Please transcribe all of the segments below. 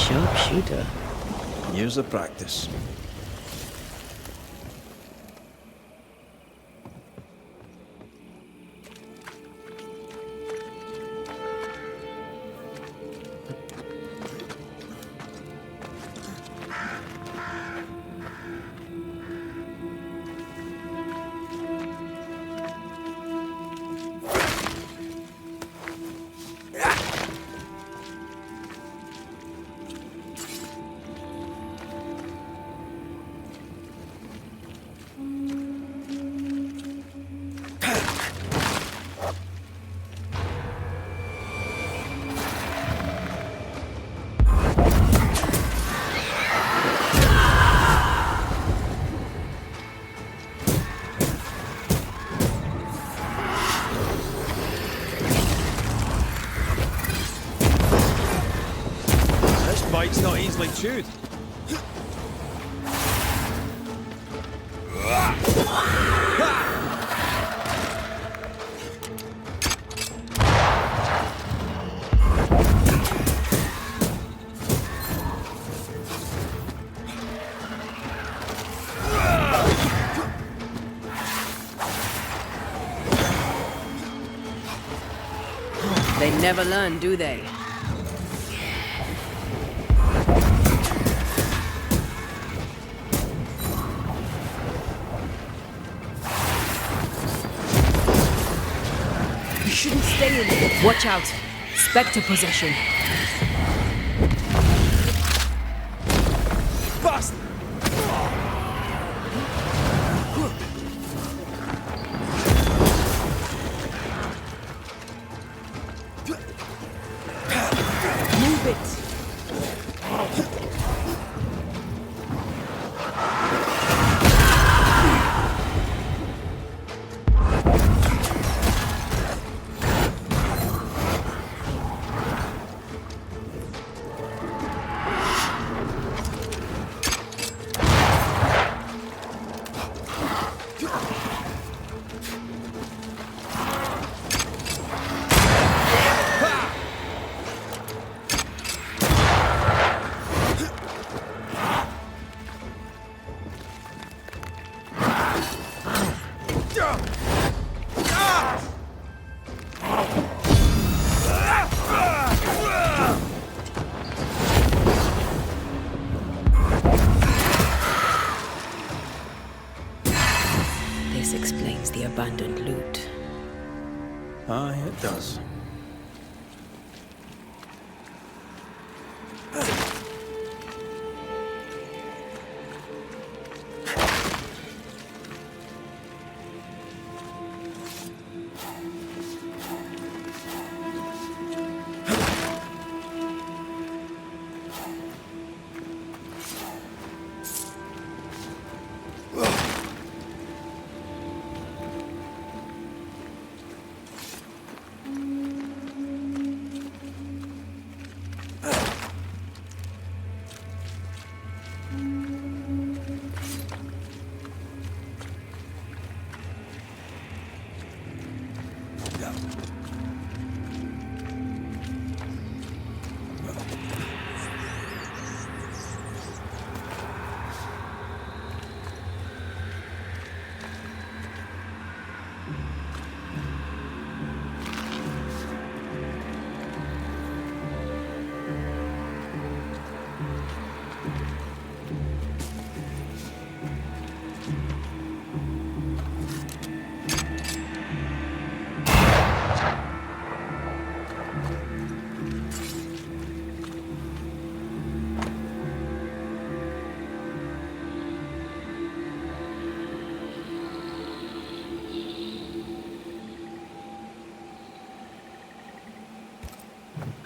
Sharpshooter. Years of practice. Bite's not easily chewed. They never learn, do they? You shouldn't stay in it. Watch out. Spectre possession. Bust! Move it. This explains the abandoned loot. Aye, it does.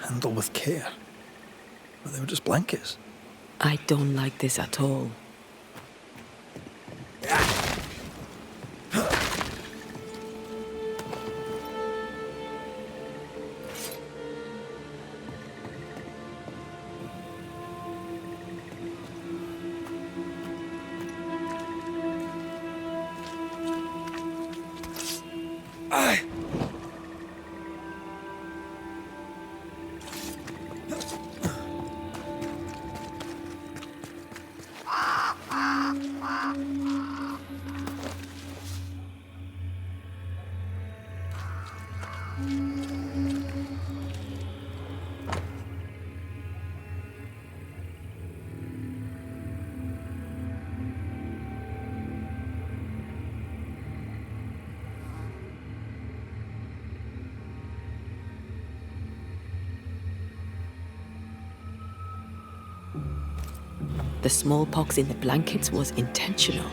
Handle with care. But they were just blankets. I don't like this at all. The smallpox in the blankets was intentional.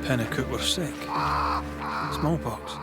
The Pennicook were sick. Smallpox.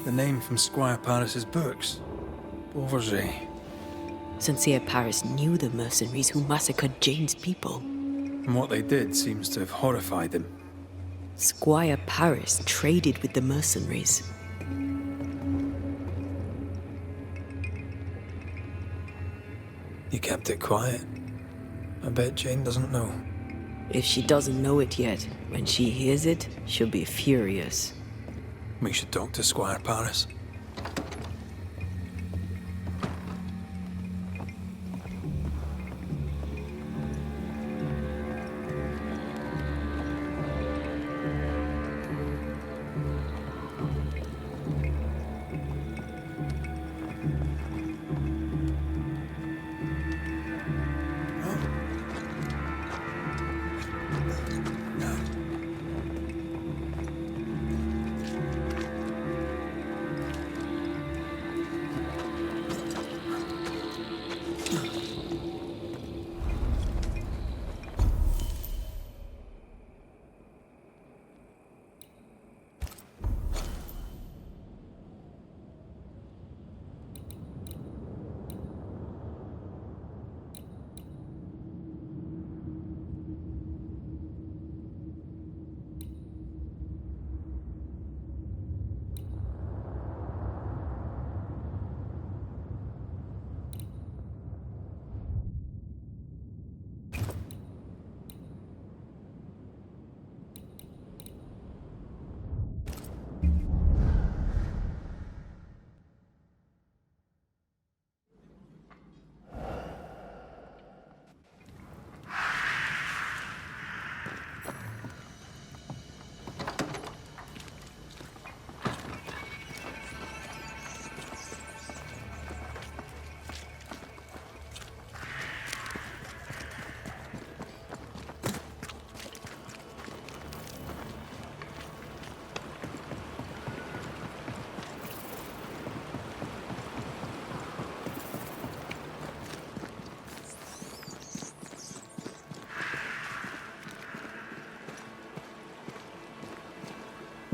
The name from Squire Paris's books. Beauverger. Sincere Paris knew the mercenaries who massacred Jane's people. And what they did seems to have horrified him. Squire Paris traded with the mercenaries. You kept it quiet. I bet Jane doesn't know. If she doesn't know it yet, when she hears it, she'll be furious. We should talk to Squire Paris.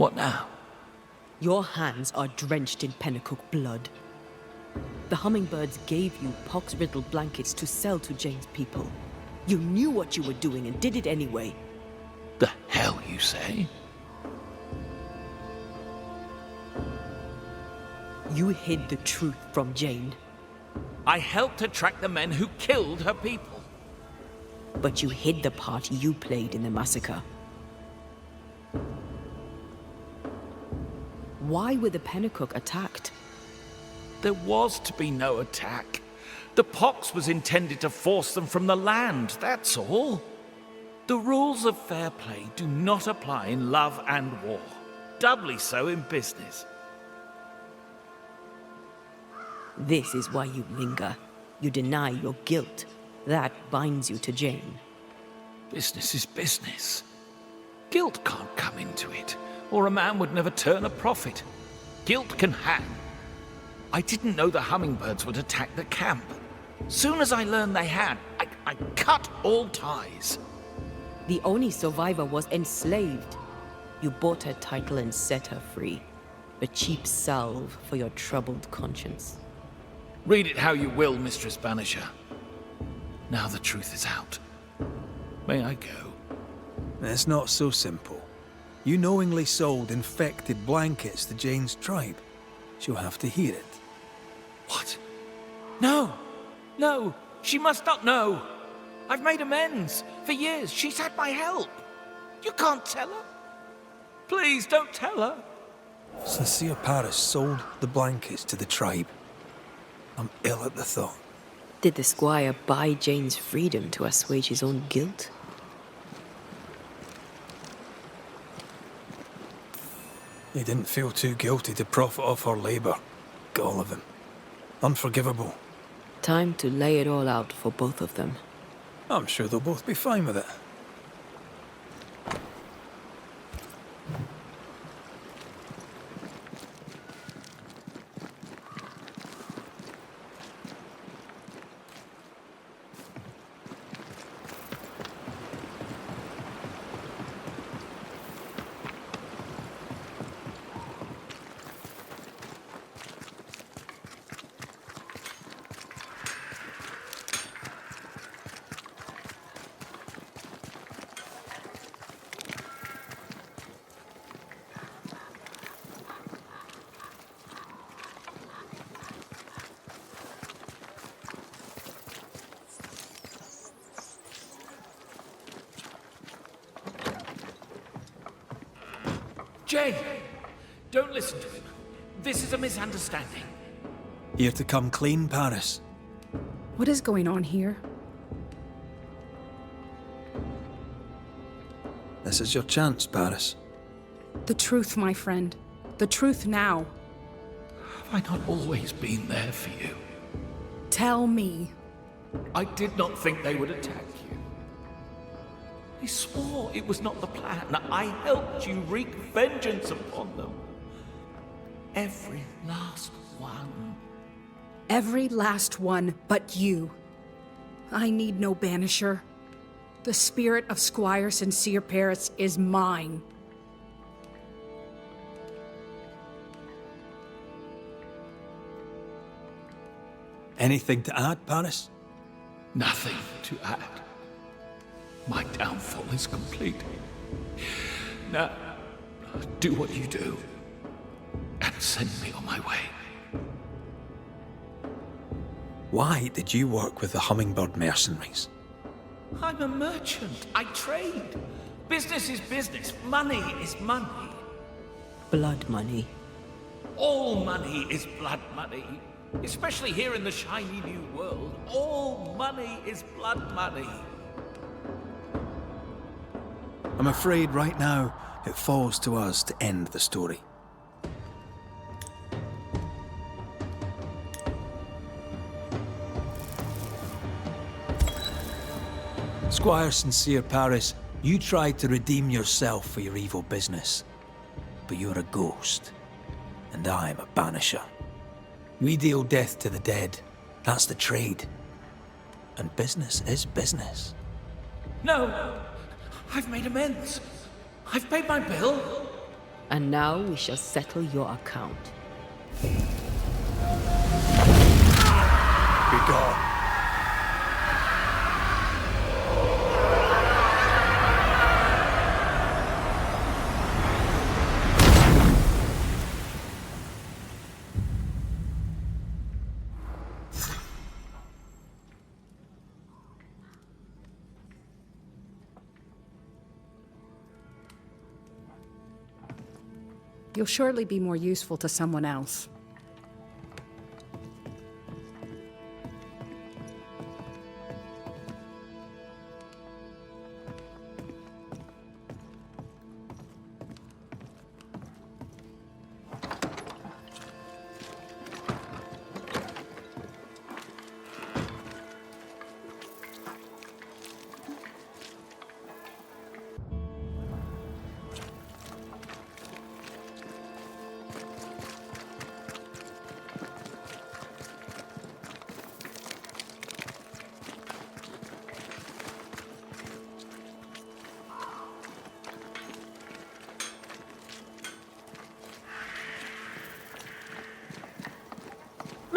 What now? Your hands are drenched in Pennacook blood. The hummingbirds gave you pox-riddled blankets to sell to Jane's people. You knew what you were doing and did it anyway. The hell you say? You hid the truth from Jane, I helped her track the men who killed her people. but you hid the part you played in the massacre. Why were the Pennacook attacked? There was to be no attack. The pox was intended to force them from the land, that's all. The rules of fair play do not apply in love and war. Doubly so in business. This is why you linger. You deny your guilt. That binds you to Jane. Business is business. Guilt can't come into it, or a man would never turn a profit. Guilt can hang. I didn't know the hummingbirds would attack the camp. Soon as I learned they had, I cut all ties. The only survivor was enslaved. You bought her title and set her free. A cheap salve for your troubled conscience. Read it how you will, Mistress Banisher. Now the truth is out. May I go? It's not so simple. You knowingly sold infected blankets to Jane's tribe. She'll have to hear it. What? No! No! She must not know! I've made amends. For years, she's had my help. You can't tell her. Please, don't tell her. Sincere Paris sold the blankets to the tribe. I'm ill at the thought. Did the squire buy Jane's freedom to assuage his own guilt? He didn't feel too guilty to profit off her labour. All of him. Unforgivable. Time to lay it all out for both of them. I'm sure they'll both be fine with it. Jane! Don't listen to him. This is a misunderstanding. Here to come clean, Paris. What is going on here? This is your chance, Paris. The truth, my friend. The truth now. Have I not always been there for you? Tell me. I did not think they would attack you. I swore it was not the plan. I helped you wreak vengeance upon them. Every last one. Every last one but you. I need no banisher. The spirit of Squire Sincere Paris is mine. Anything to add, Paris? Nothing to add. My downfall is complete. Now, do what you do, and send me on my way. Why did you work with the hummingbird mercenaries? I'm a merchant. I trade. Business is business. Money is money. Blood money. All money is blood money. Especially here in the shiny new world. All money is blood money. I'm afraid right now it falls to us to end the story. Squire Sincere Paris, you tried to redeem yourself for your evil business. But you're a ghost, and I'm a banisher. We deal death to the dead. That's the trade. And business is business. No! I've made amends. I've paid my bill. And now we shall settle your account. Begone. You'll surely be more useful to someone else.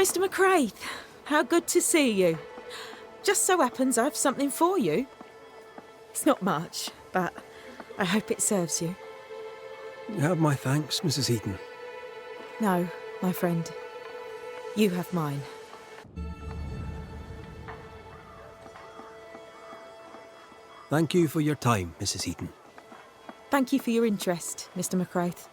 Mr. McCraith, how good to see you. Just so happens I've something for you. It's not much, but I hope it serves you. You have my thanks, Mrs. Heaton. No, my friend. You have mine. Thank you for your time, Mrs. Heaton. Thank you for your interest, Mr. McCraith.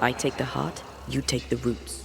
I take the heart, you take the roots.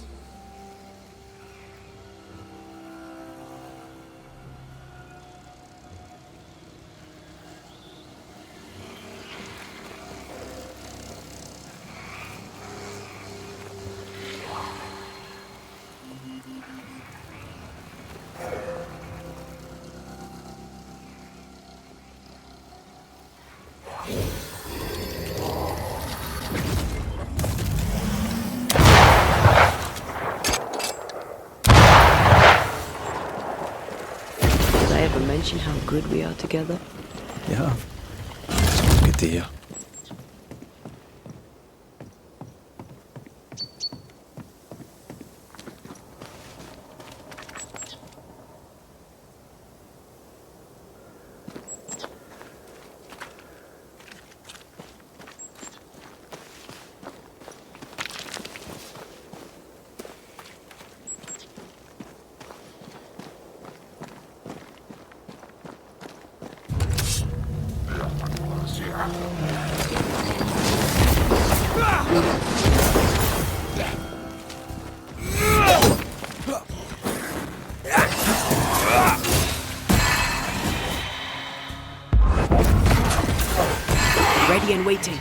Did I ever mention how good we are together? Yeah. It's always good to hear. Ready and waiting.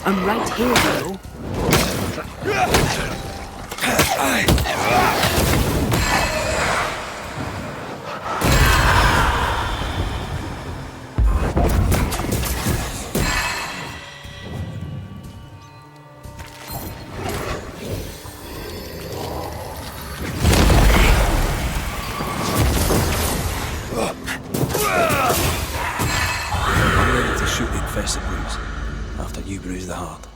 I'm right here, though. I'm ready to shoot the infested roots after you bruise the heart.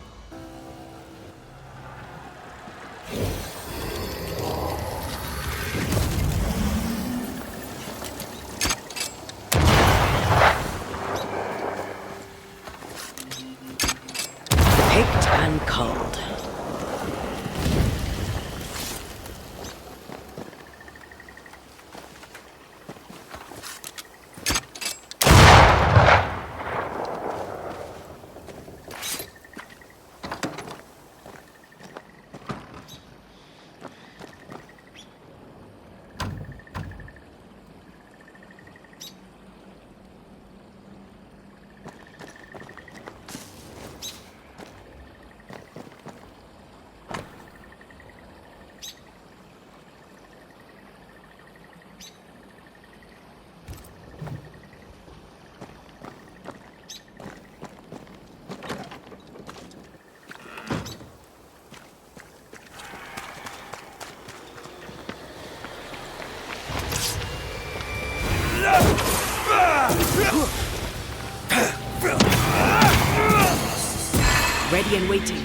ready and waiting.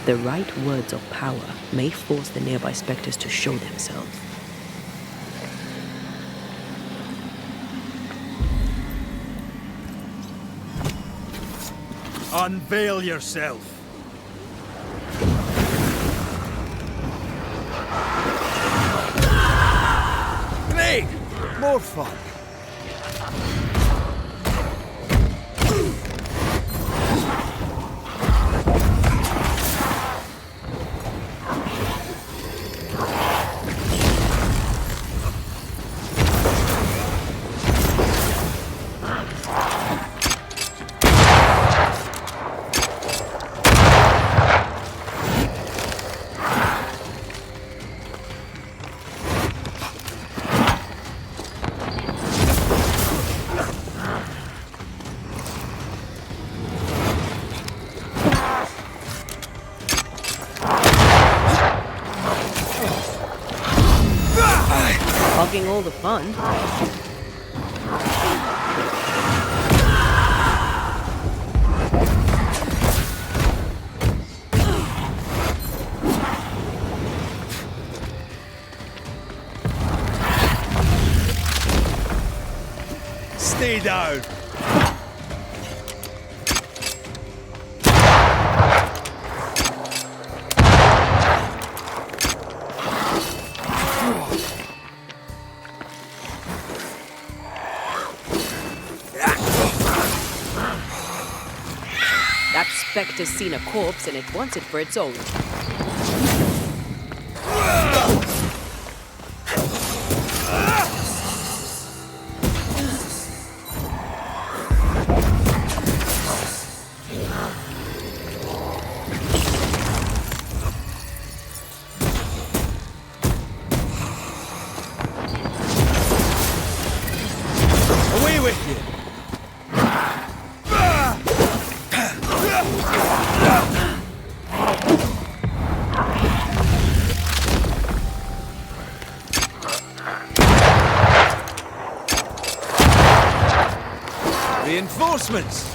The right words of power may force the nearby specters to show themselves. Unveil yourself. Great! More fun. Hogging all the fun. Stay down. That specter's seen a corpse and it wants it for its own. Away with you. Reinforcements!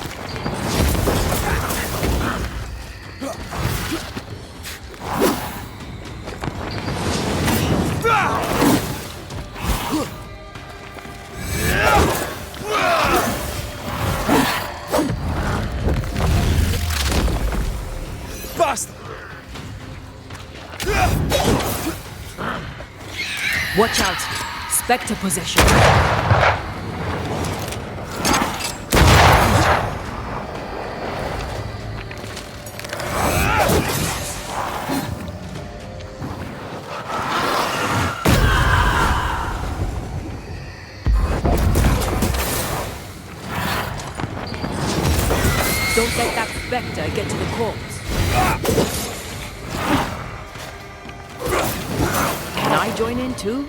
Bastard! Watch out! Spectre possession. Don't let that spectre get to the corpse. Can I join in too?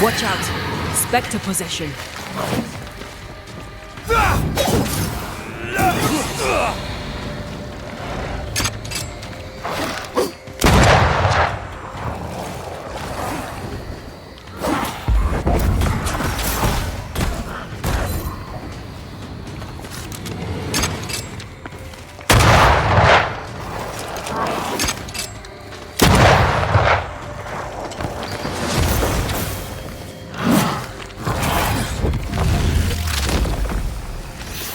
Watch out! Spectre possession.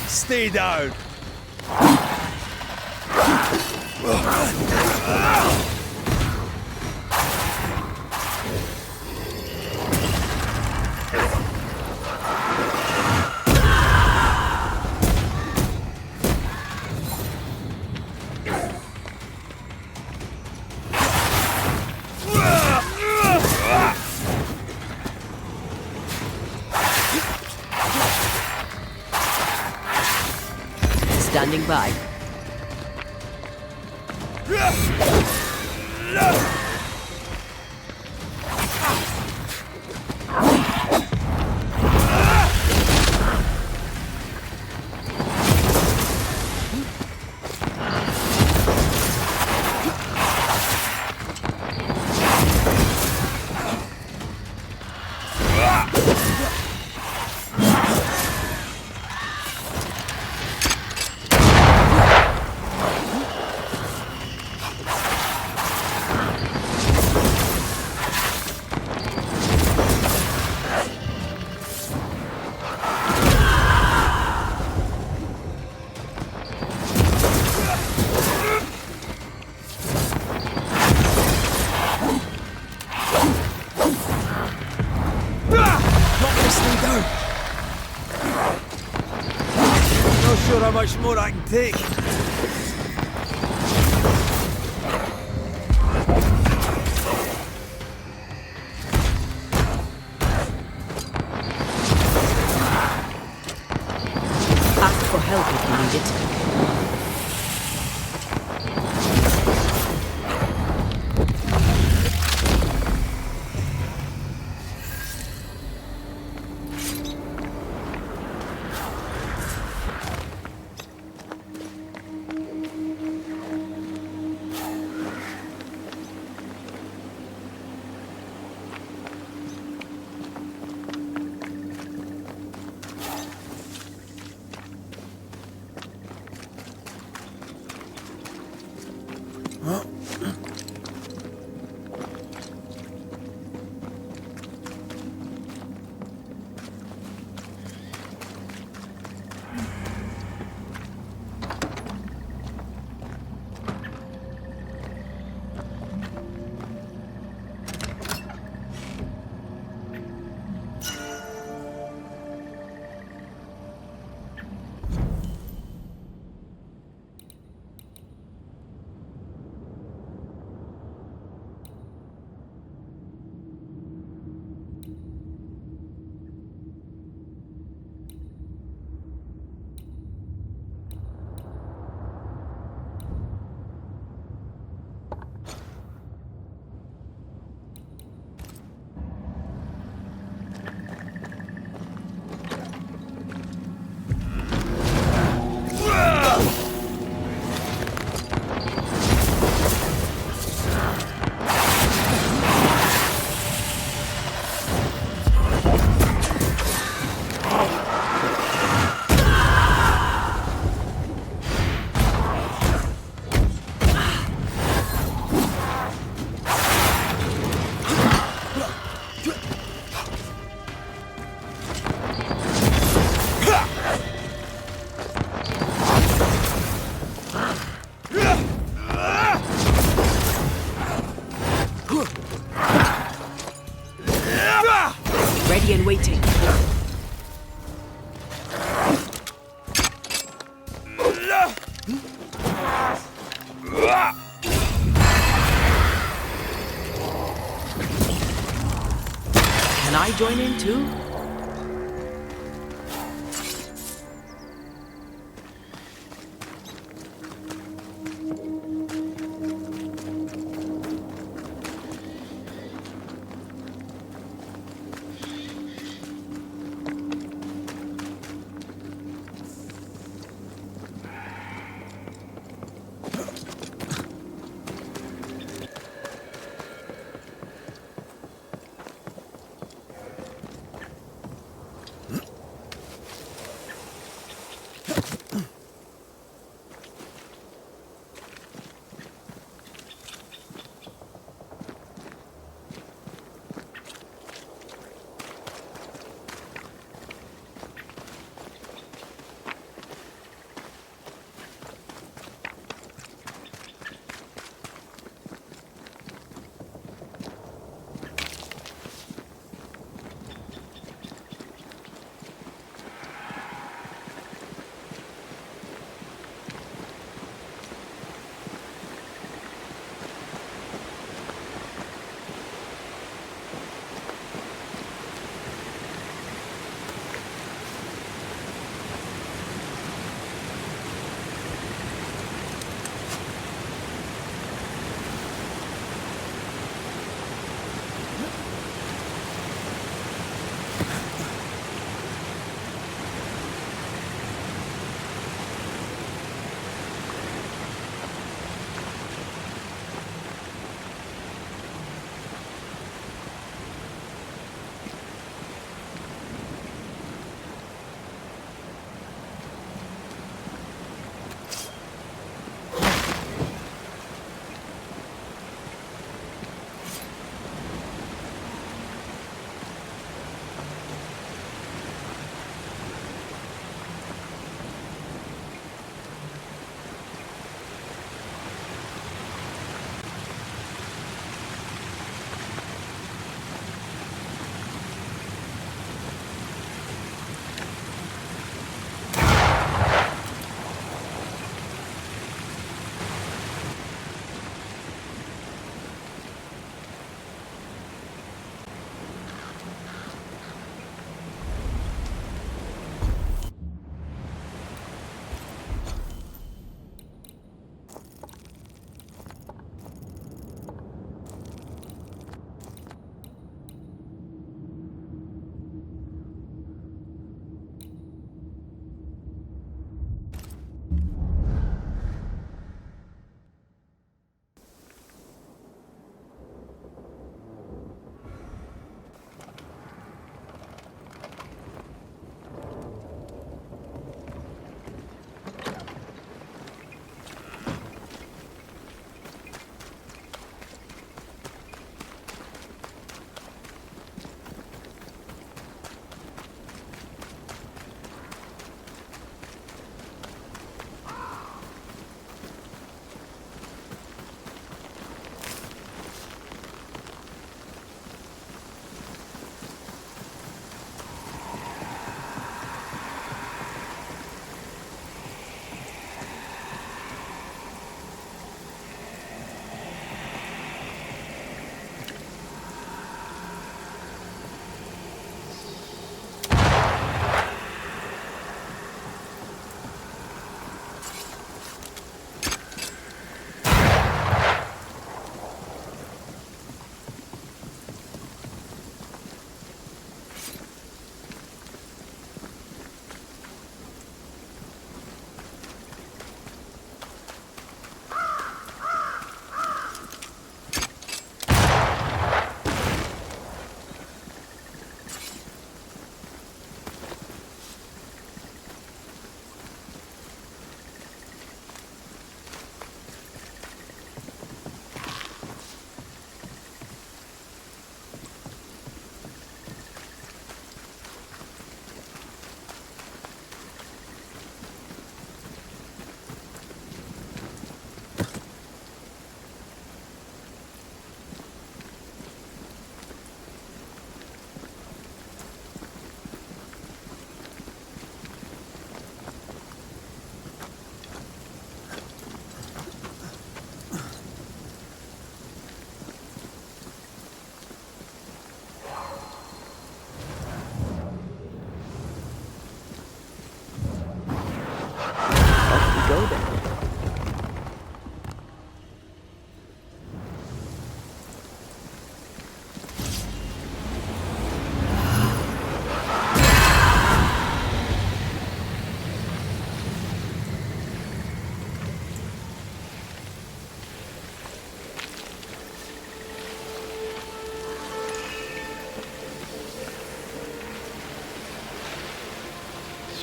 Stay down. standing by. Not sure how much more I can take. Ask for help if you need it. Ready and waiting. Can I join in too?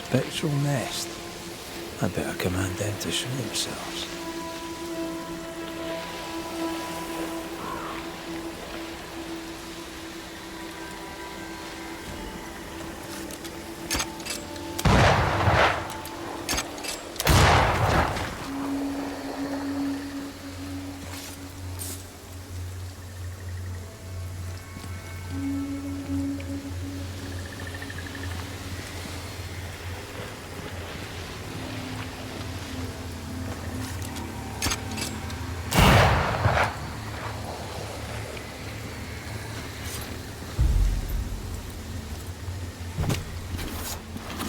spectral nest. I better command them to show themselves.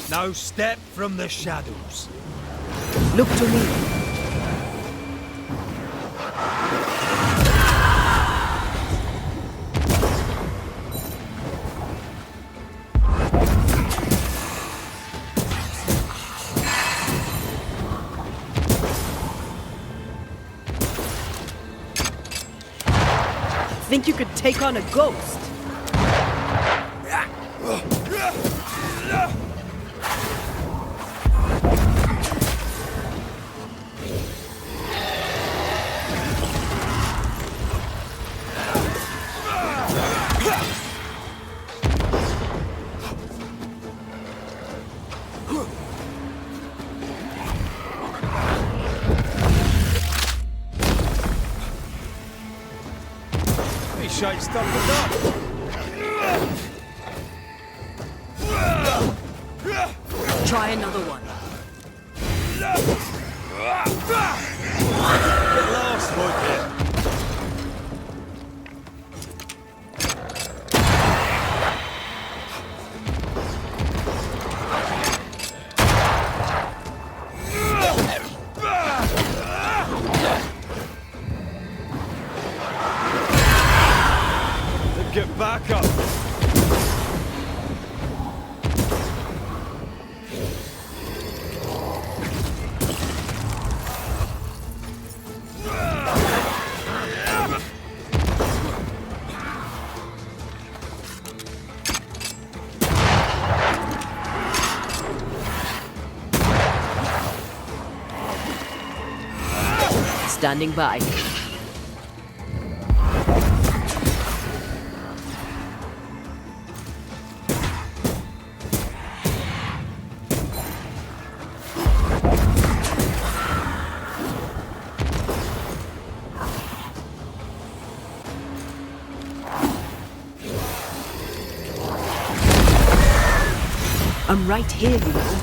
Now step from the shadows. Look to me. Think you could take on a ghost? He shite stumbled up. Try another one. Get lost, Monkey. Get back up! Standing by. I'm right here, you know.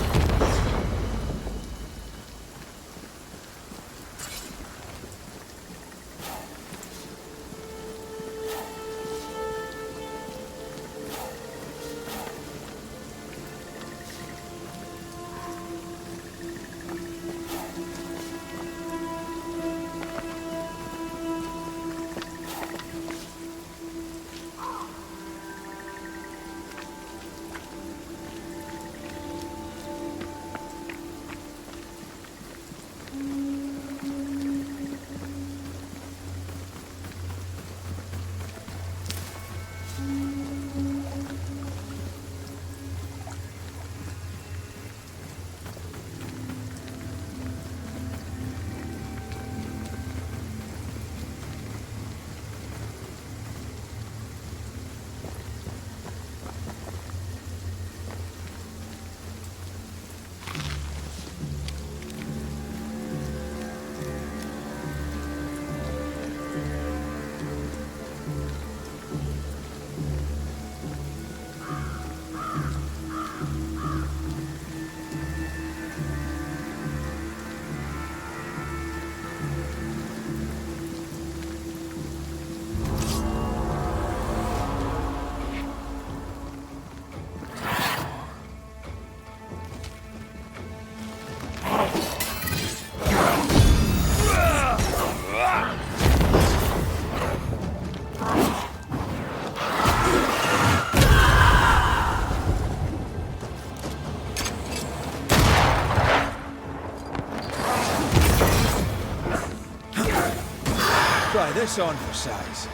Try this on for size.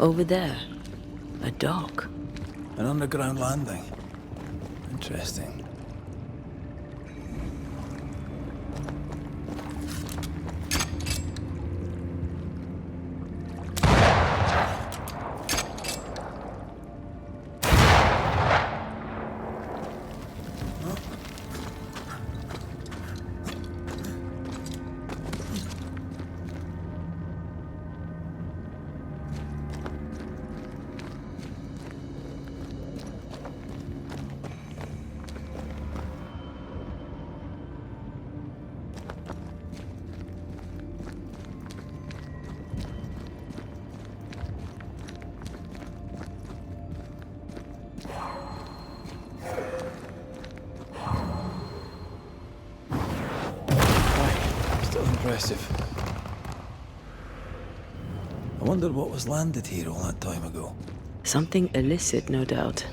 Over there, a dock. An underground landing. Interesting. Still impressive. I wonder what was landed here all that time ago. Something illicit, no doubt.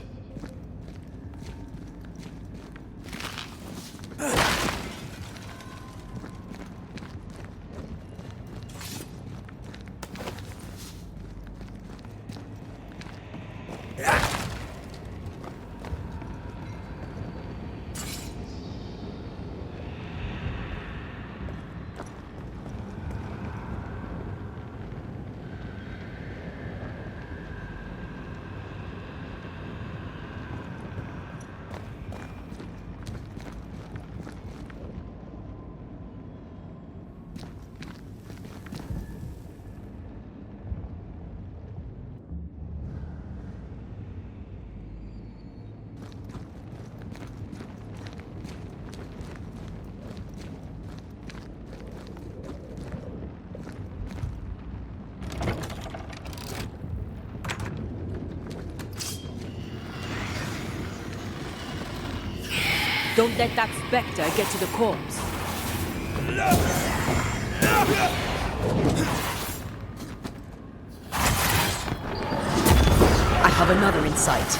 Don't let that spectre get to the corpse. I have another in sight.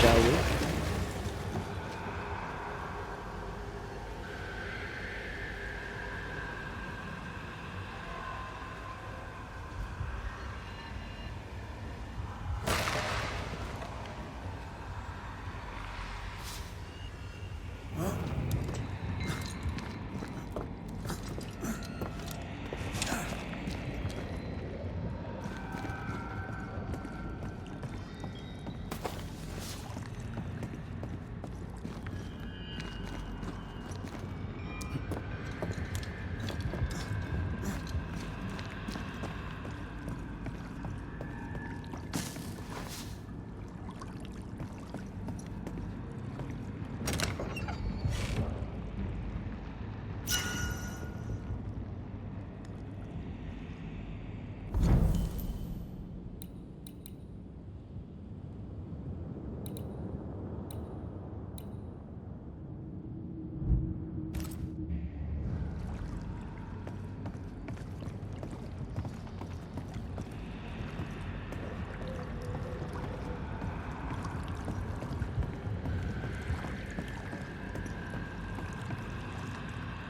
Shall we?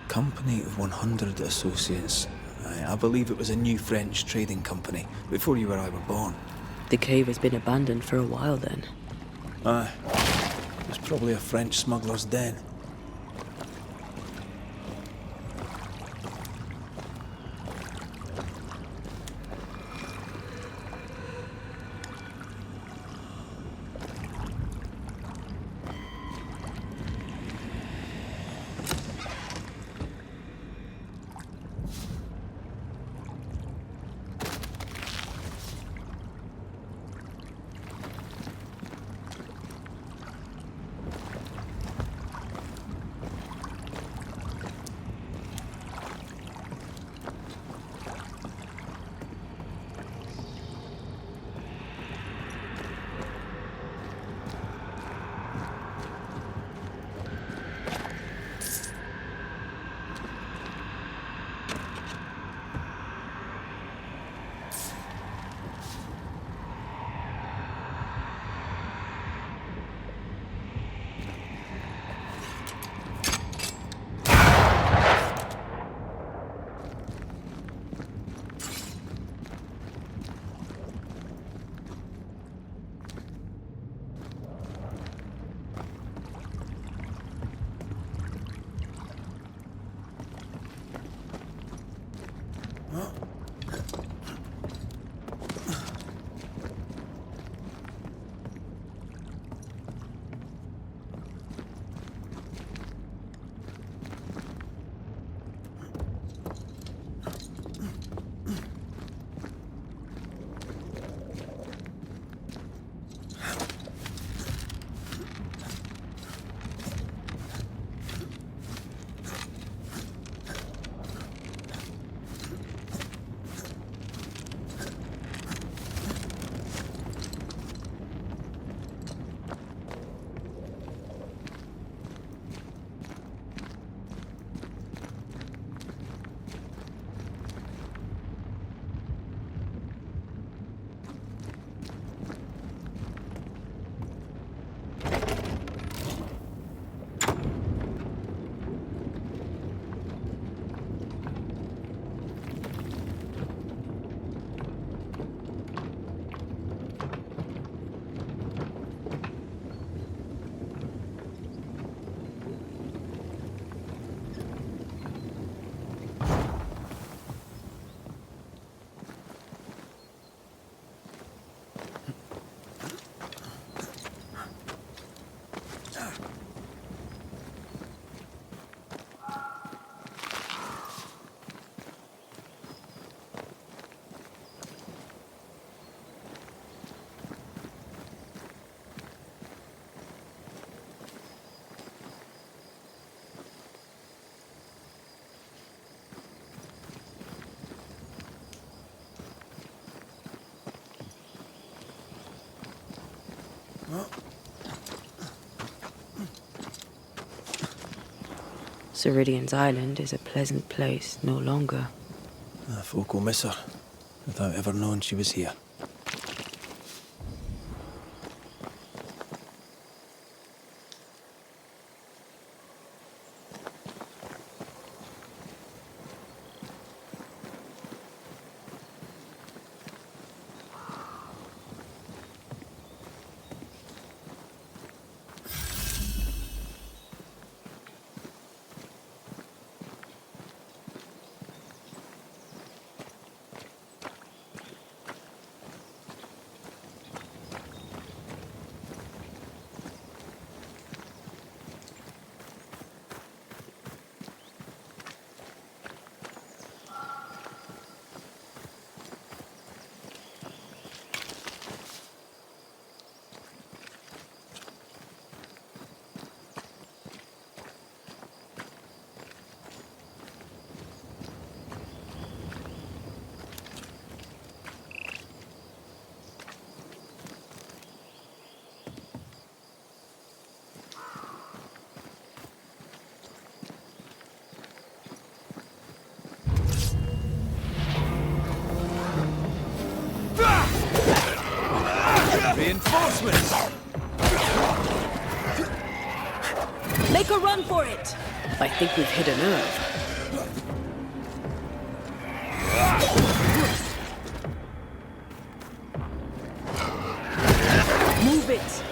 Company of 100 Associates. I believe it was a new French trading company, before you or I were born. The cave has been abandoned for a while then. Aye. It was probably a French smuggler's den. Ceridian's island is a pleasant place no longer. Folk will miss her, without ever knowing she was here. Reinforcements! Make a run for it! I think we've hit a nerve. Move it!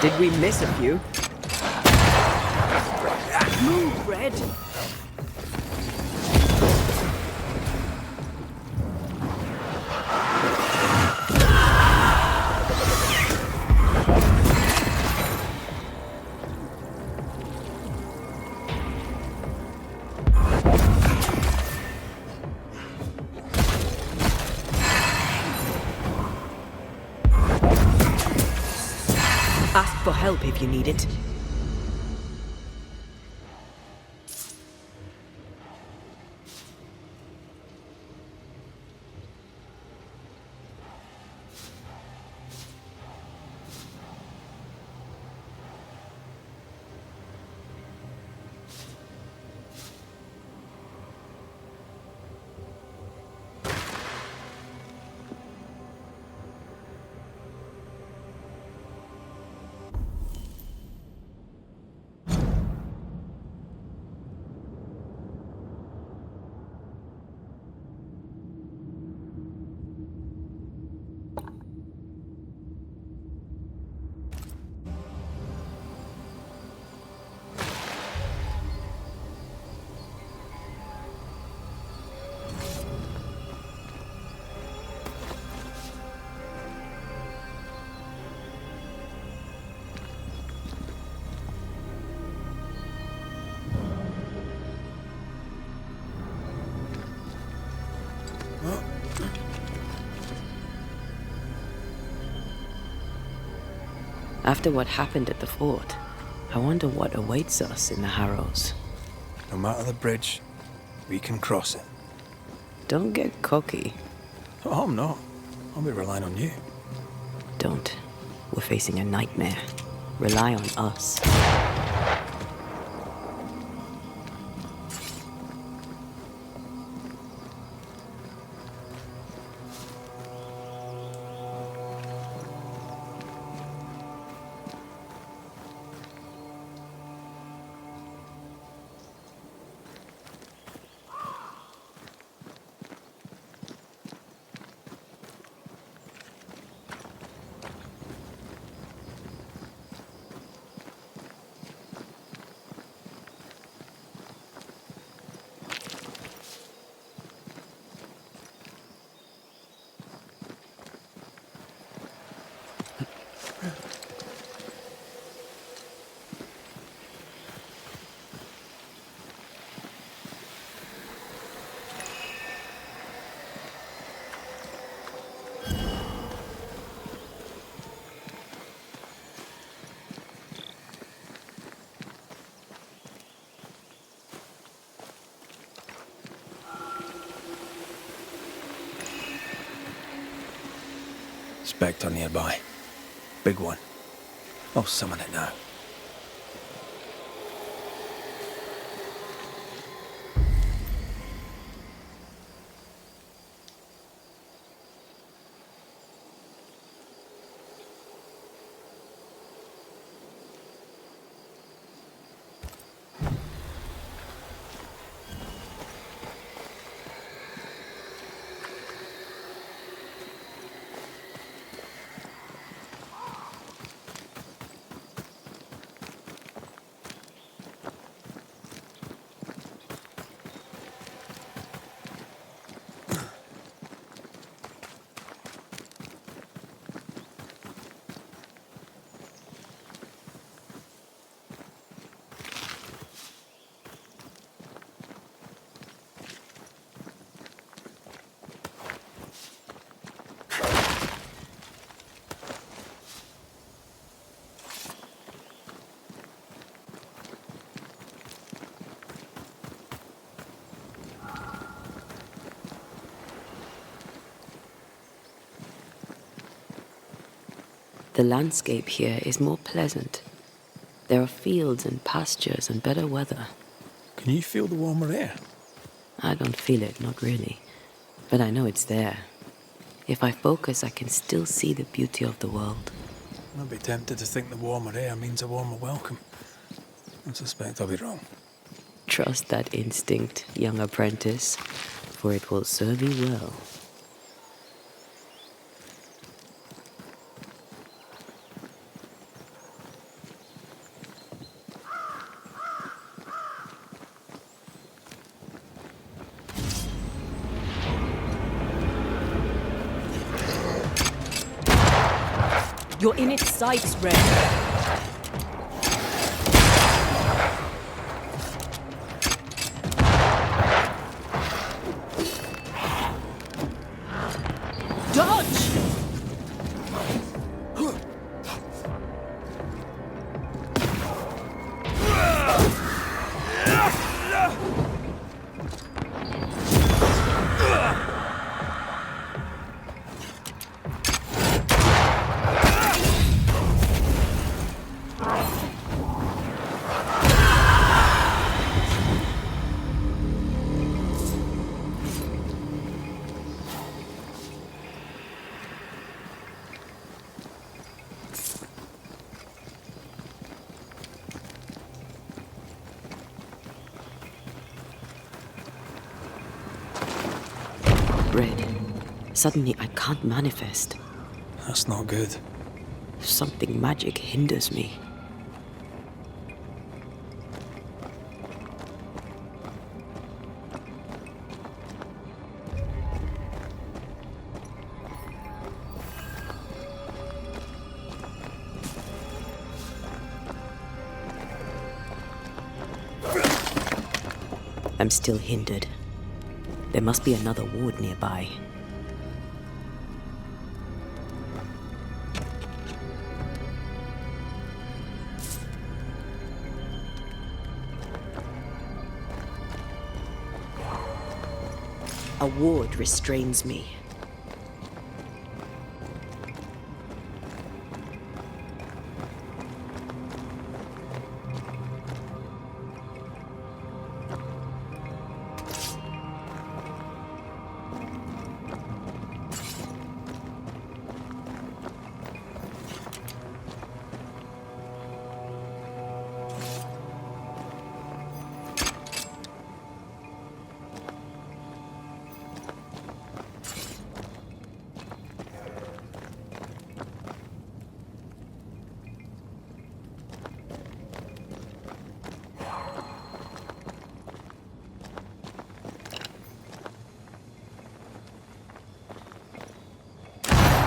Did we miss a few? Move, Red! Ask for help if you need it. After what happened at the fort, I wonder what awaits us in the Harrows. No matter the bridge, we can cross it. Don't get cocky. Oh, I'm not. I'll be relying on you. Don't. We're facing a nightmare. Rely on us. Spectre nearby. Big one. I'll summon it now. The landscape here is more pleasant. There are fields and pastures and better weather. Can you feel the warmer air? I don't feel it, not really. But I know it's there. If I focus, I can still see the beauty of the world. I'd be tempted to think the warmer air means a warmer welcome. I suspect I'll be wrong. Trust that instinct, young apprentice, for it will serve you well. You're in its sights, Red. Dodge! Red. Suddenly I can't manifest. That's not good. Something magic hinders me. I'm still hindered. There must be another ward nearby. A ward restrains me.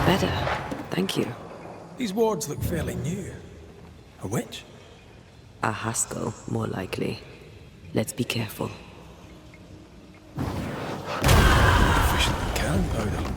Better, thank you. These wards look fairly new. A witch? A Haskell, more likely. Let's be careful. More efficient than cannon powder.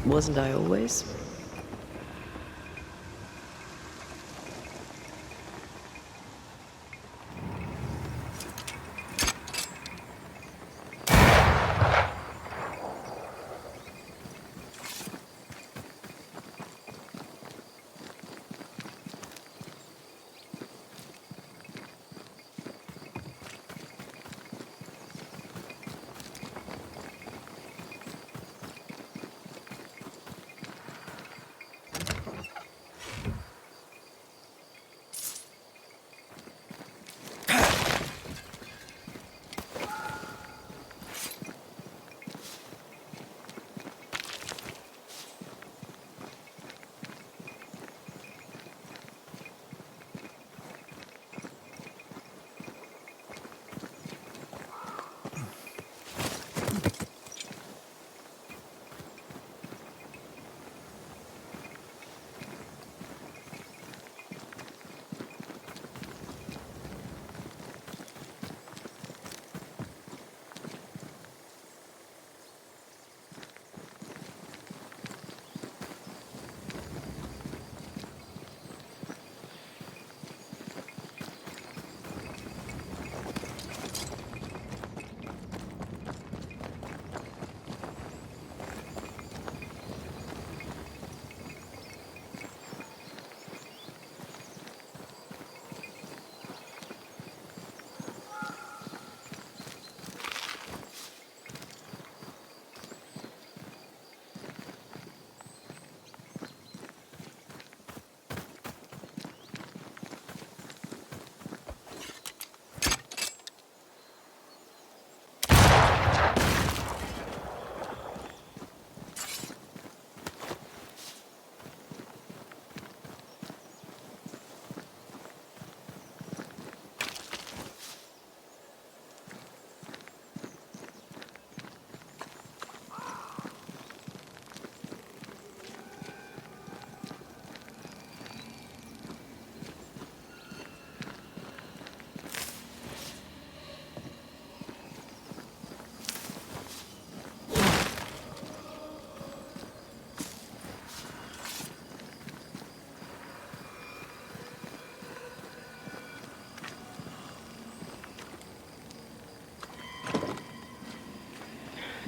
Wasn't I always?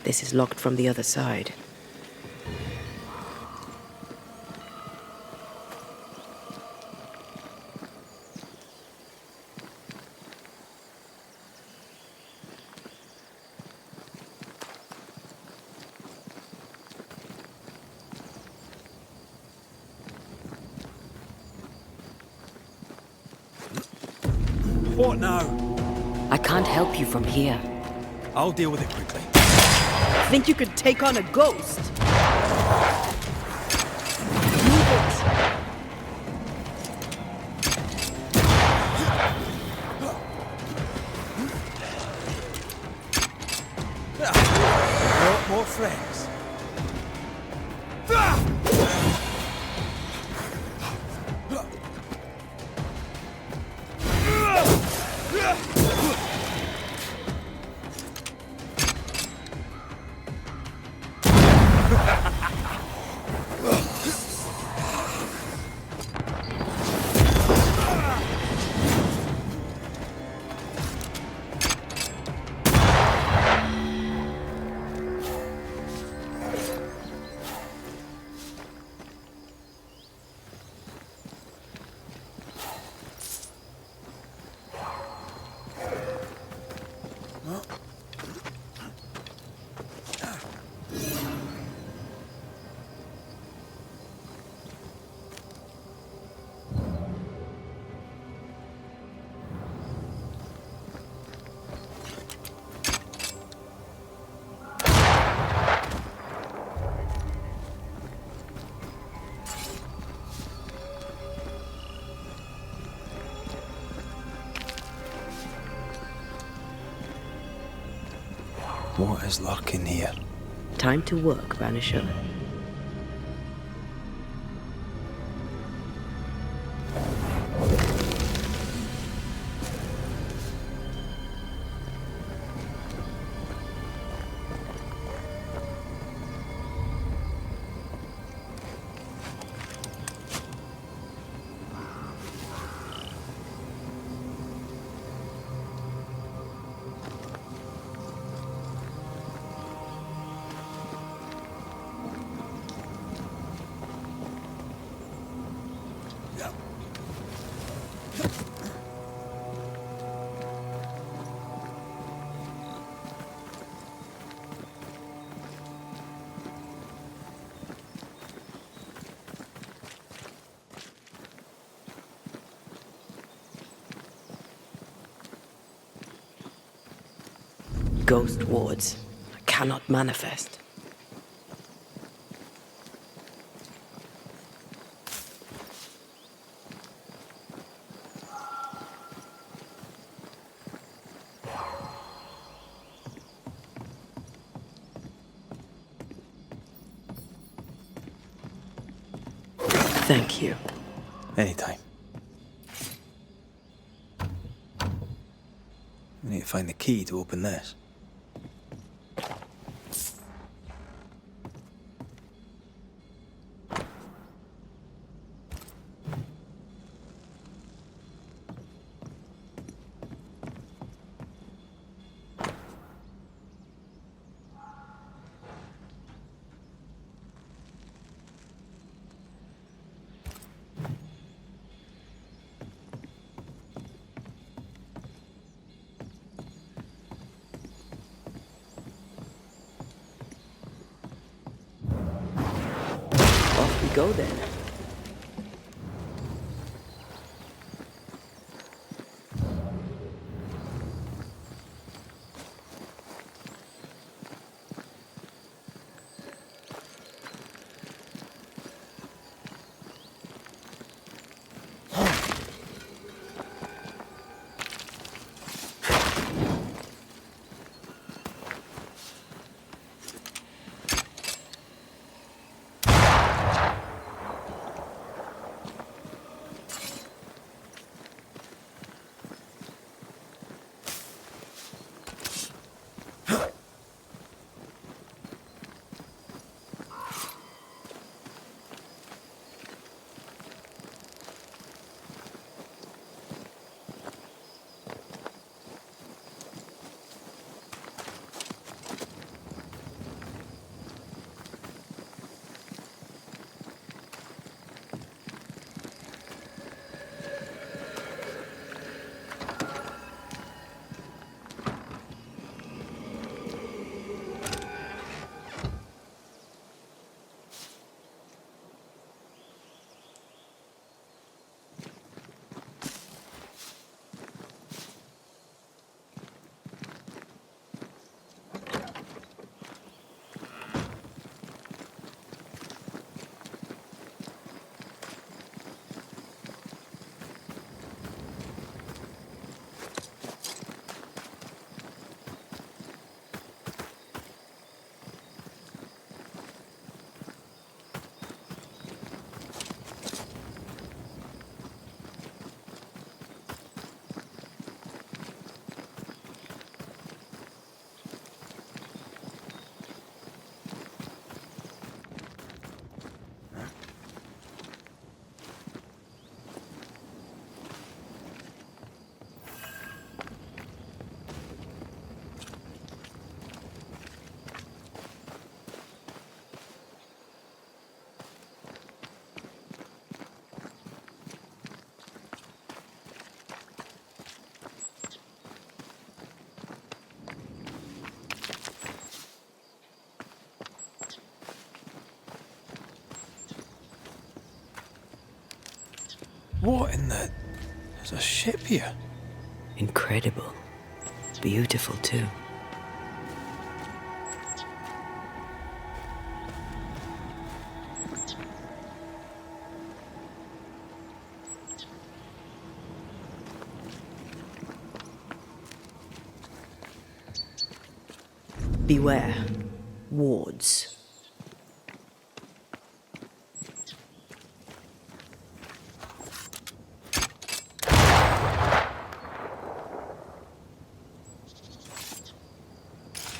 This is locked from the other side. What now? I can't help you from here. I'll deal with it quickly. Think you could take on a ghost? Move it! More friends. What is lurking here? Time to work, Banisher. Ghost wards. I cannot manifest. Thank you. Anytime. We need to find the key to open this. Off we go then. What in the... There's a ship here. Incredible. Beautiful too. Beware. Wards.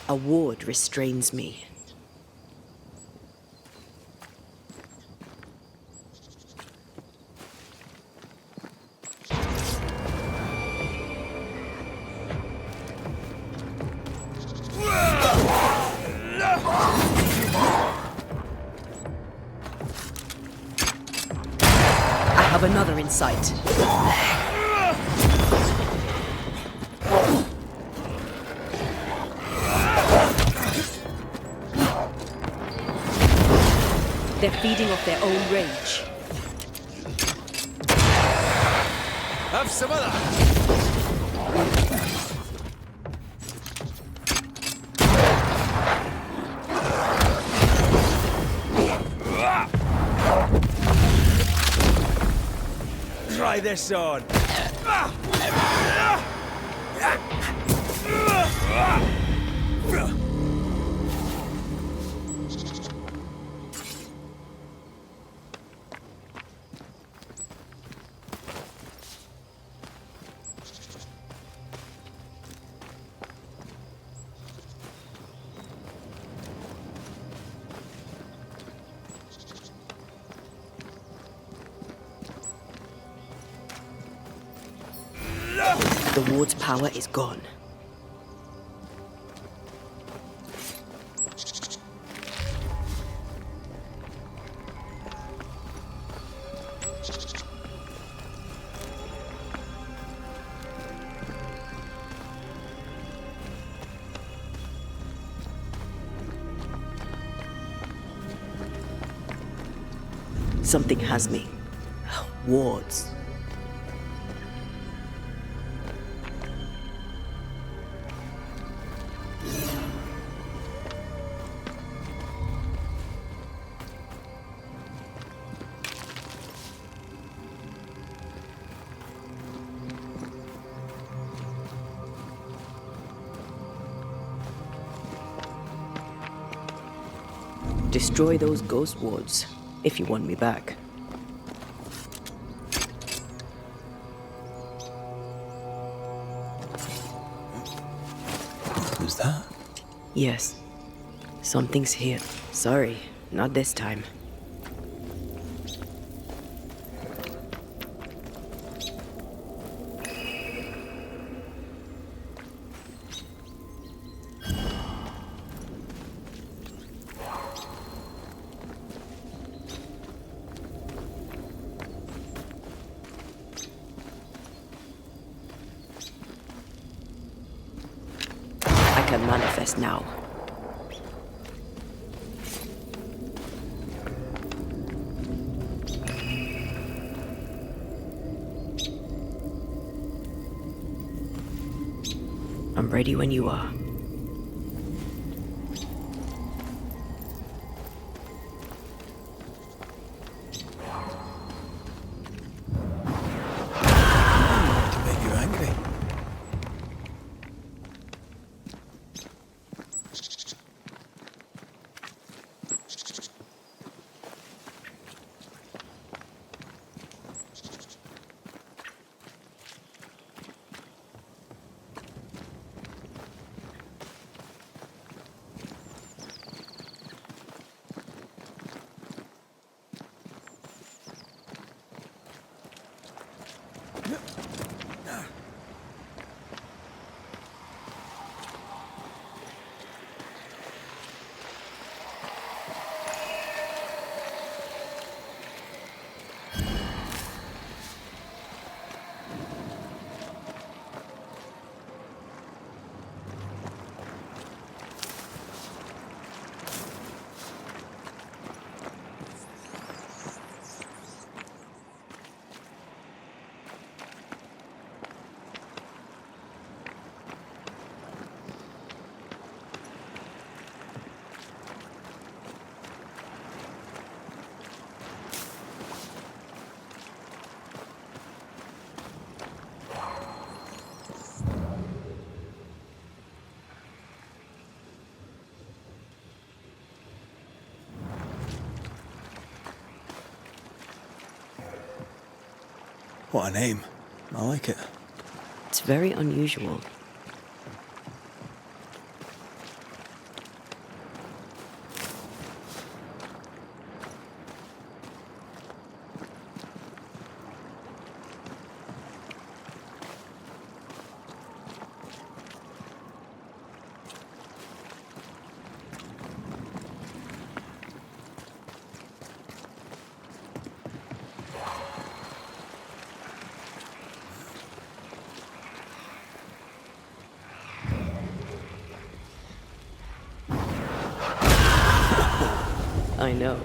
A ward restrains me. I have another in sight. They're feeding off their own rage. Have some of that. try this on. The ward's power is gone. Something has me. Wards. Destroy those ghost wards, if you want me back. Who's that? Yes. Something's here. Sorry, not this time. I can manifest now. I'm ready when you are. To make you angry. What a name. I like it. It's very unusual. I know.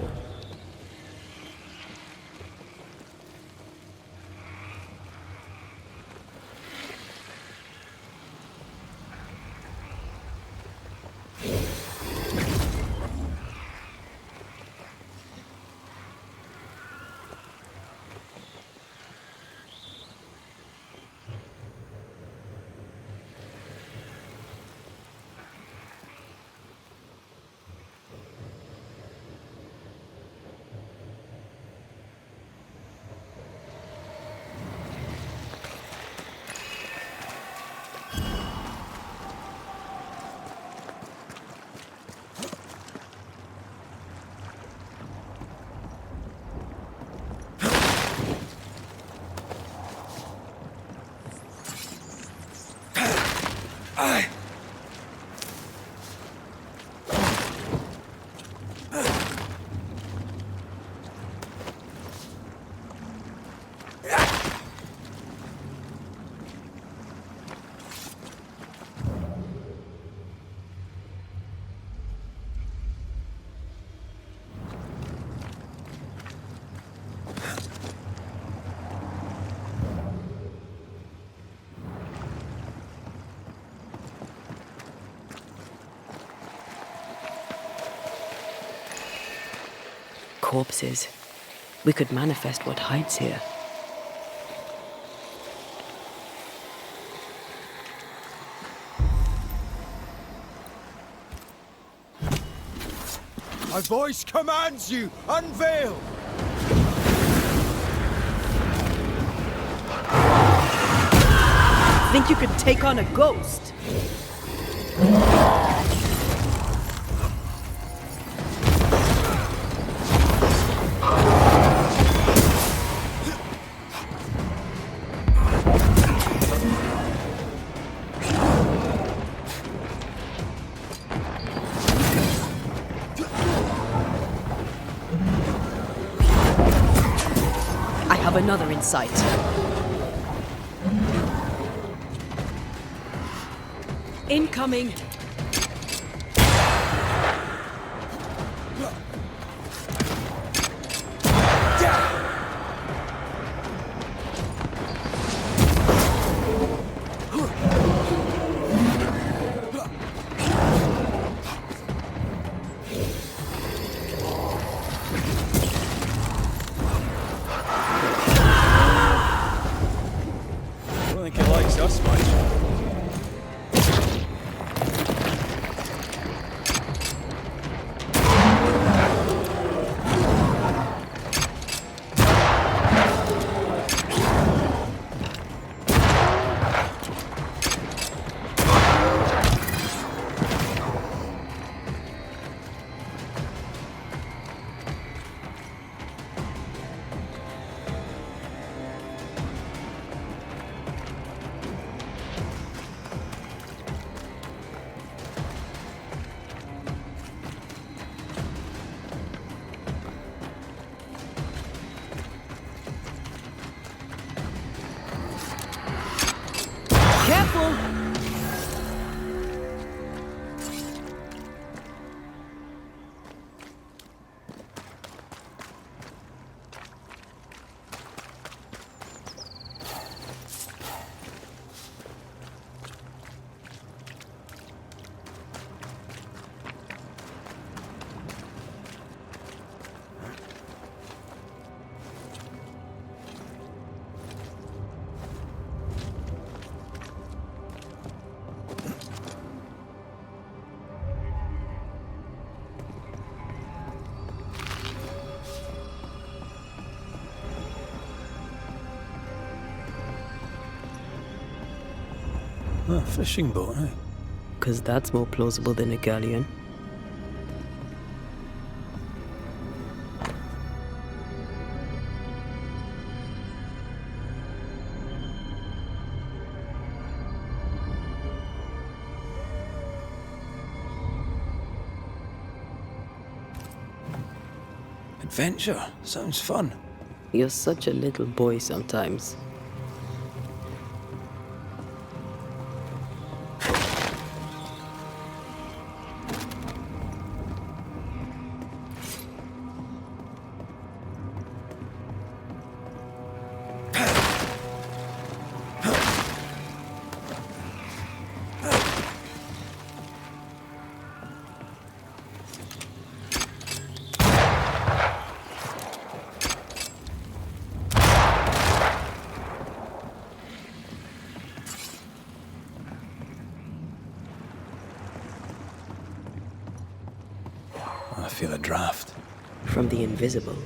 Corpses. We could manifest what hides here. My voice commands you! Unveil! Think you could take on a ghost? I have another in sight. Incoming! I don't think he likes us much. Careful! A fishing boat, eh? 'Cause that's more plausible than a galleon. Adventure. Sounds fun. You're such a little boy sometimes. I feel a draft. From the invisible.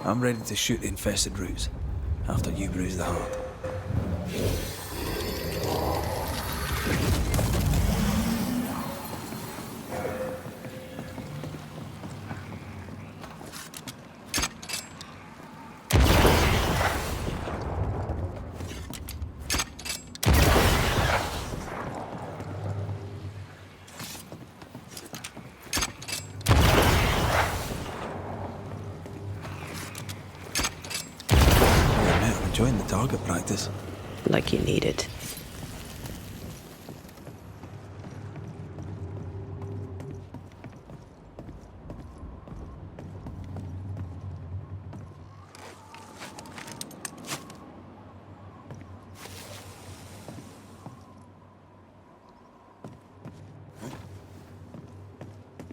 I'm ready to shoot the infested roots after you bruise the heart. I'm enjoying the target practice. Like you need it.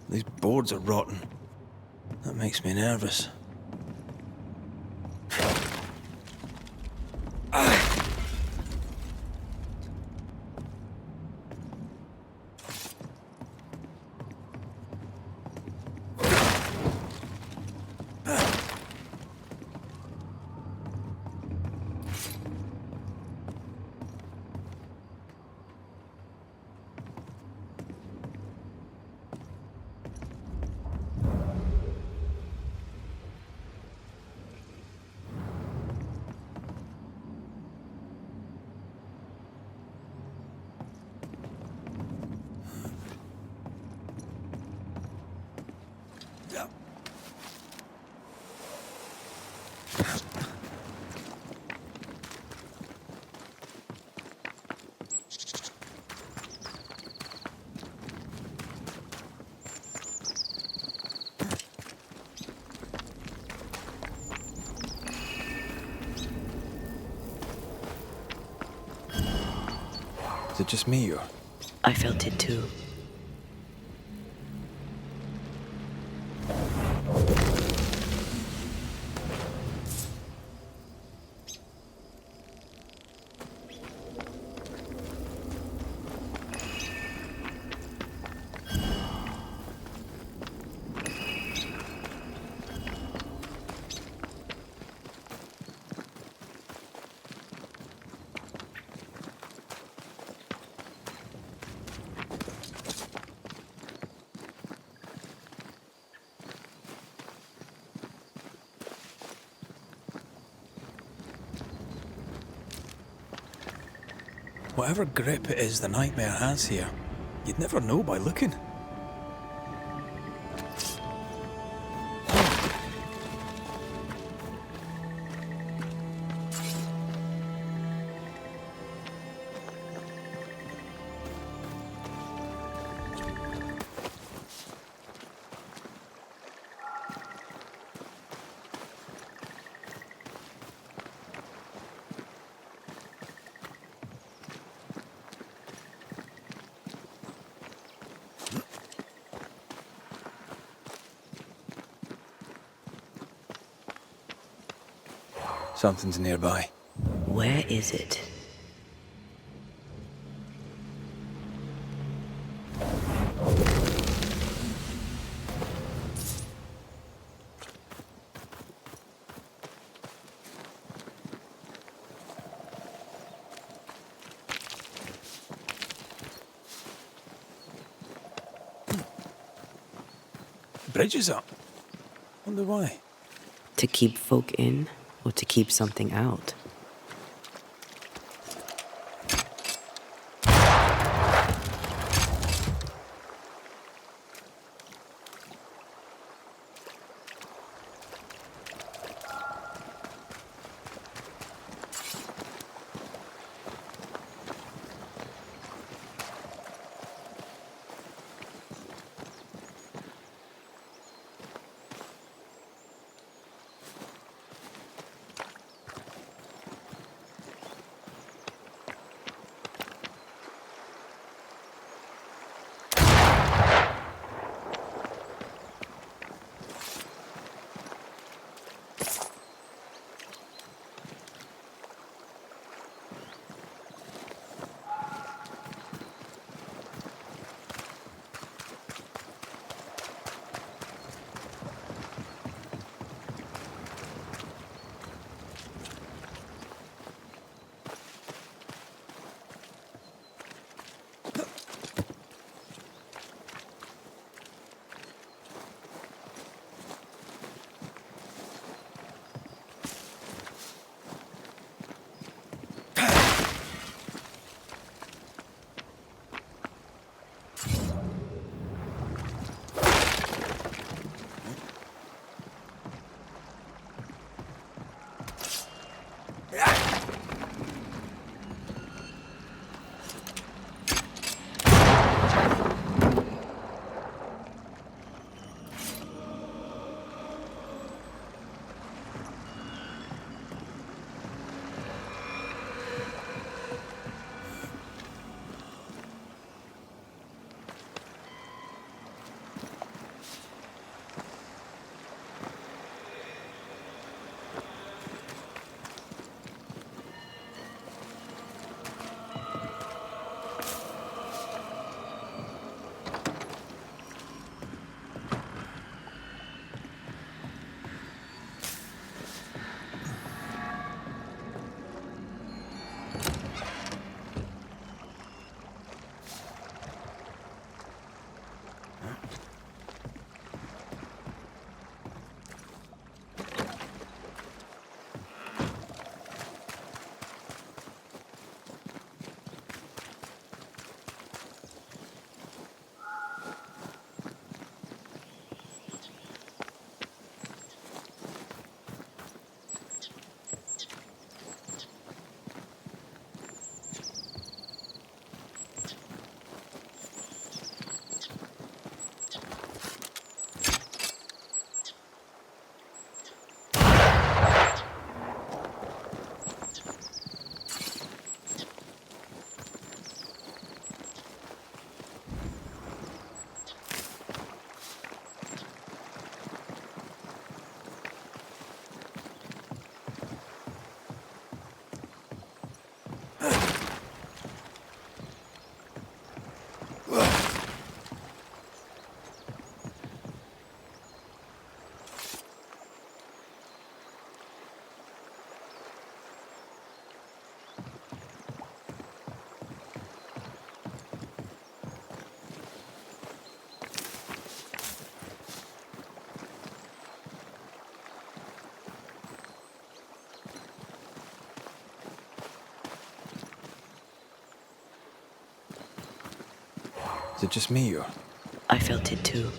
These boards are rotten. That makes me nervous. Is it just me or? I felt it too. Whatever grip it is the nightmare has here, you'd never know by looking. Something's nearby. Where is it? Bridge is up. Wonder why. To keep folk in, or to keep something out? Is it just me, or...? I felt it too.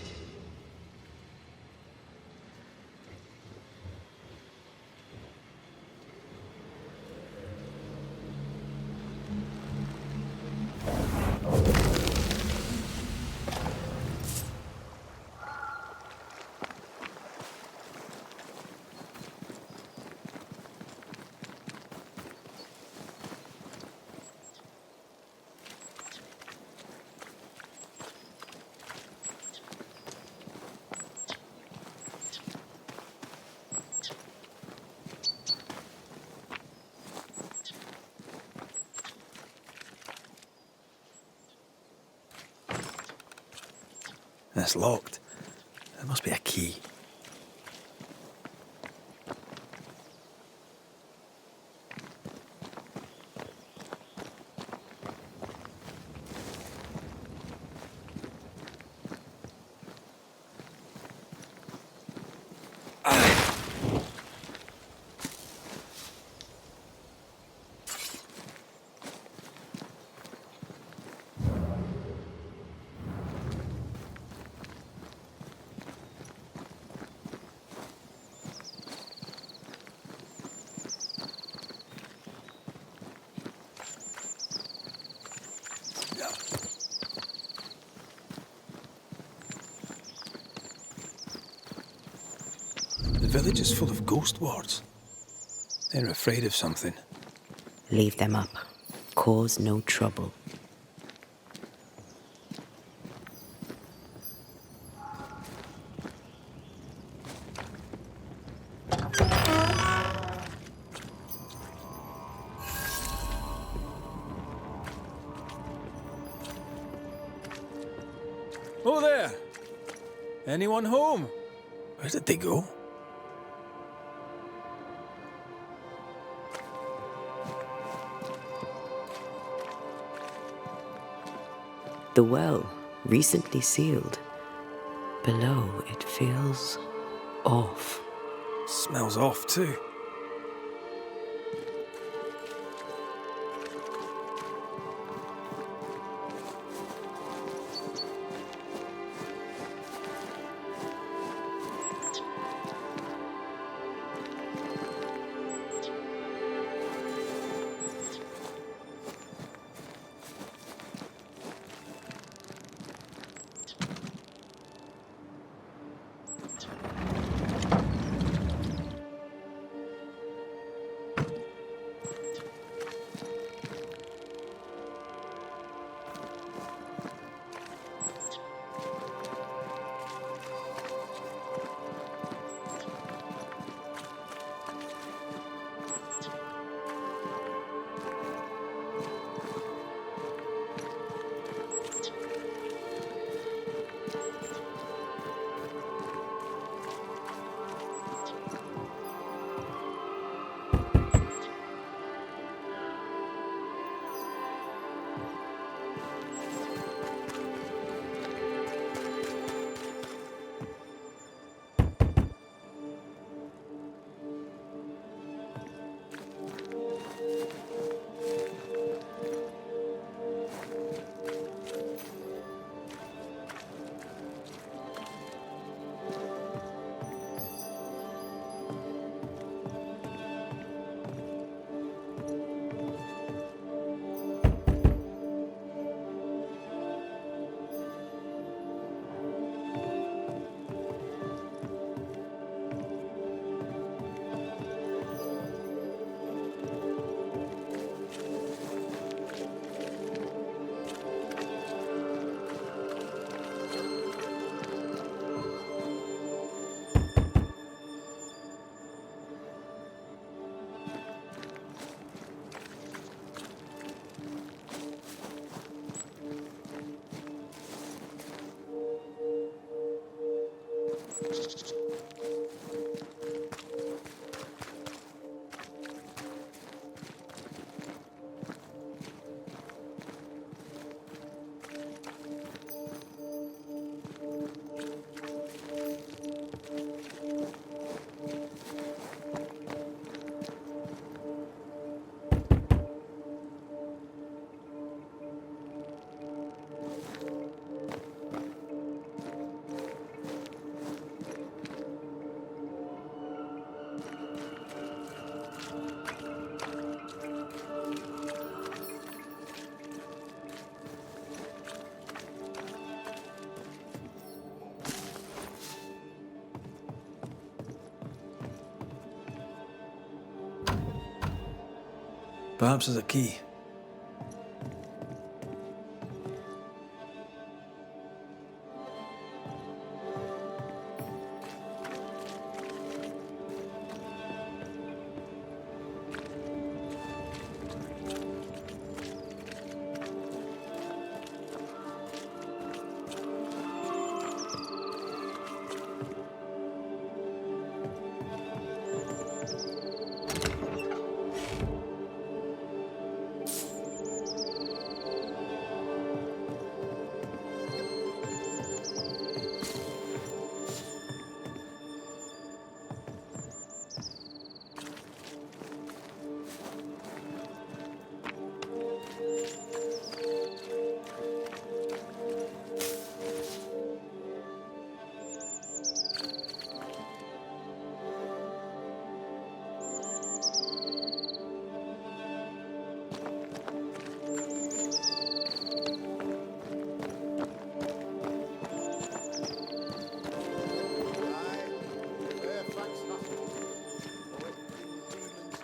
It's locked. There must be a key. The village is full of ghost wards. They're afraid of something. Leave them up. Cause no trouble. Oh there! Anyone home? Where did they go? The well, recently sealed. Below, it feels off. Smells off too. Perhaps there's a key.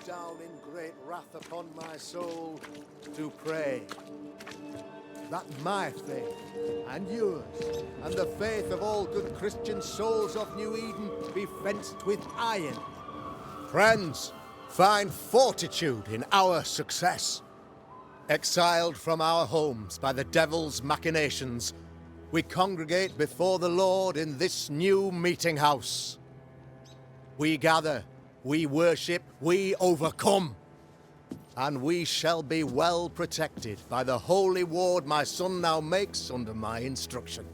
Down in great wrath upon my soul to pray that my faith and yours and the faith of all good Christian souls of New Eden be fenced with iron. Friends, find fortitude in our success. Exiled from our homes by the devil's machinations, we congregate before the Lord in this new meeting house. We gather, we worship, we overcome. And we shall be well protected by the holy ward my son now makes under my instruction.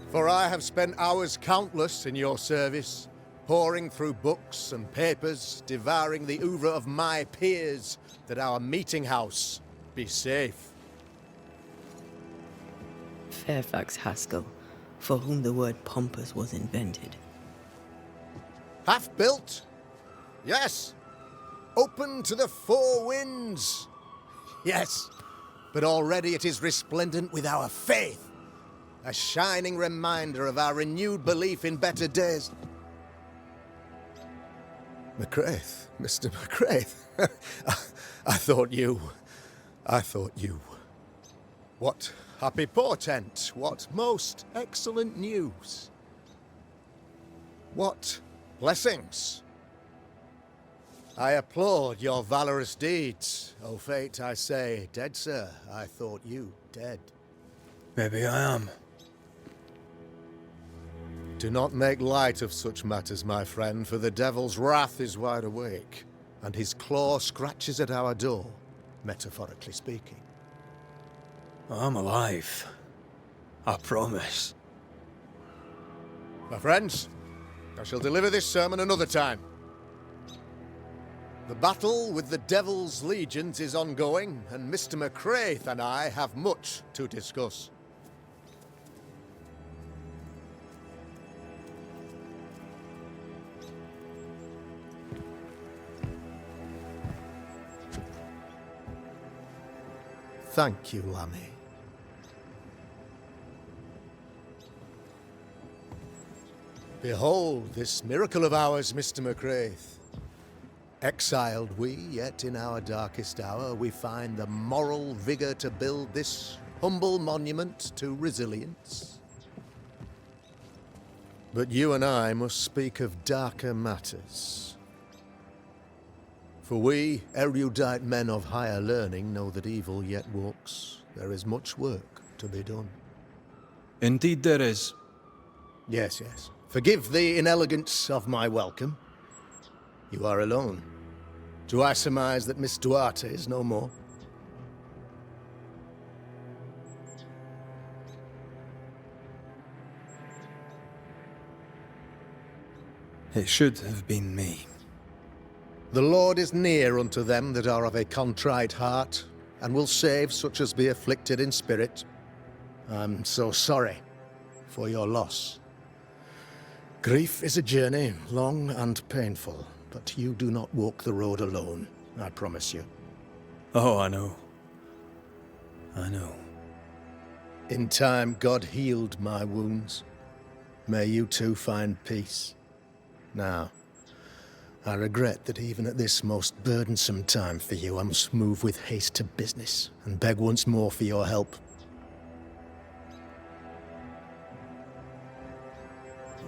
For I have spent hours countless in your service, poring through books and papers, devouring the oeuvre of my peers, that our meeting house be safe. Fairfax Haskell, for whom the word pompous was invented. Half built? Yes. Open to the four winds? Yes. But already it is resplendent with our faith. A shining reminder of our renewed belief in better days. McCraith, Mr. McCraith. I thought you. What happy portent, what most excellent news. What blessings. I applaud your valorous deeds. O fate, I say, dead sir, I thought you dead. Maybe I am. Do not make light of such matters, my friend, for the devil's wrath is wide awake, and his claw scratches at our door, metaphorically speaking. I'm alive. I promise. My friends, I shall deliver this sermon another time. The battle with the devil's legions is ongoing, and Mr. McCraith and I have much to discuss. Thank you, Lammy. Behold this miracle of ours, Mr. McCraith. Exiled we, yet in our darkest hour we find the moral vigor to build this humble monument to resilience. But you and I must speak of darker matters. For we, erudite men of higher learning, know that evil yet walks. There is much work to be done. Indeed there is. Yes, yes. Forgive the inelegance of my welcome. You are alone. Do I surmise that Miss Duarte is no more? It should have been me. The Lord is near unto them that are of a contrite heart, and will save such as be afflicted in spirit. I'm so sorry for your loss. Grief is a journey, long and painful, but you do not walk the road alone, I promise you. Oh, I know. I know. In time, God healed my wounds. May you too find peace. Now, I regret that even at this most burdensome time for you, I must move with haste to business and beg once more for your help.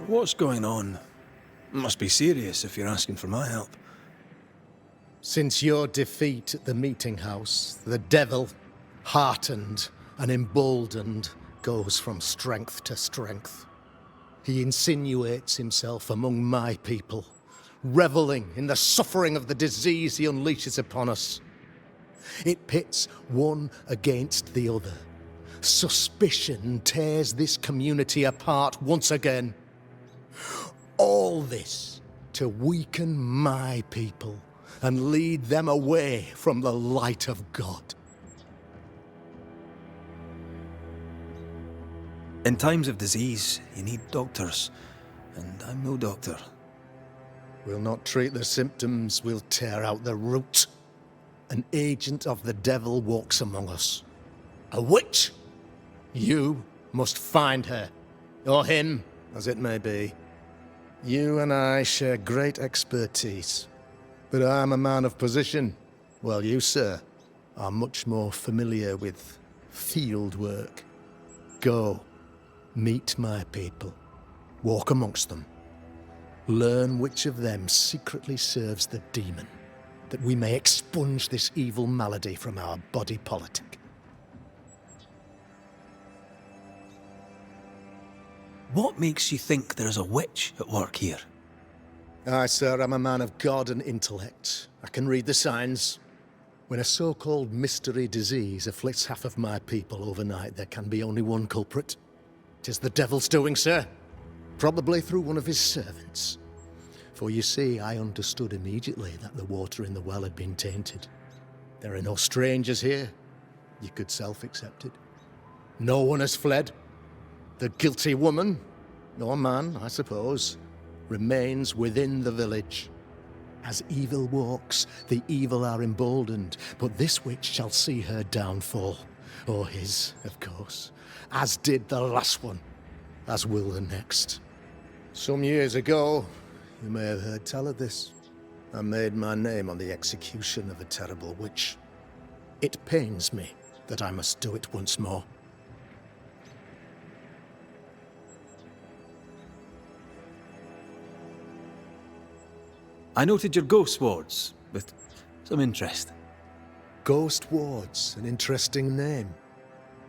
What's going on? It must be serious if you're asking for my help. Since your defeat at the meeting house, the devil, heartened and emboldened, goes from strength to strength. He insinuates himself among my people, reveling in the suffering of the disease he unleashes upon us. It pits one against the other. Suspicion tears this community apart once again. All this to weaken my people and lead them away from the light of God. In times of disease, you need doctors, and I'm no doctor. We'll not treat the symptoms, we'll tear out the root. An agent of the devil walks among us. A witch! You must find her, or him, as it may be. You and I share great expertise, but I'm a man of position, while you, sir, are much more familiar with field work. Go, meet my people, walk amongst them. Learn which of them secretly serves the demon, that we may expunge this evil malady from our body politic. What makes you think there's a witch at work here? Aye, sir, I'm a man of God and intellect. I can read the signs. When a so-called mystery disease afflicts half of my people overnight, there can be only one culprit. 'Tis the devil's doing, sir. Probably through one of his servants. For you see, I understood immediately that the water in the well had been tainted. There are no strangers here. You could self-accept it. No one has fled. The guilty woman, or man, I suppose, remains within the village. As evil walks, the evil are emboldened, but this witch shall see her downfall. Or his, of course. As did the last one. As will the next. Some years ago, you may have heard tell of this. I made my name on the execution of a terrible witch. It pains me that I must do it once more. I noted your ghost wards with some interest. Ghost wards, an interesting name.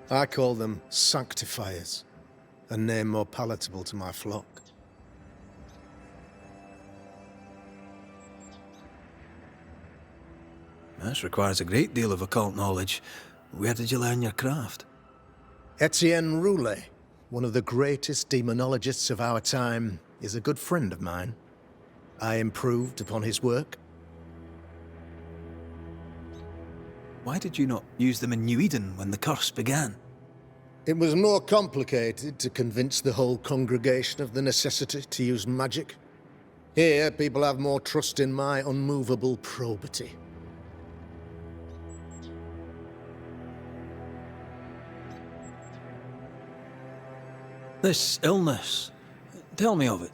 I call them sanctifiers, a name more palatable to my flock. This requires a great deal of occult knowledge. Where did you learn your craft? Etienne Roulet, one of the greatest demonologists of our time, is a good friend of mine. I improved upon his work. Why did you not use them in New Eden when the curse began? It was more complicated to convince the whole congregation of the necessity to use magic. Here, people have more trust in my unmovable probity. This illness, tell me of it.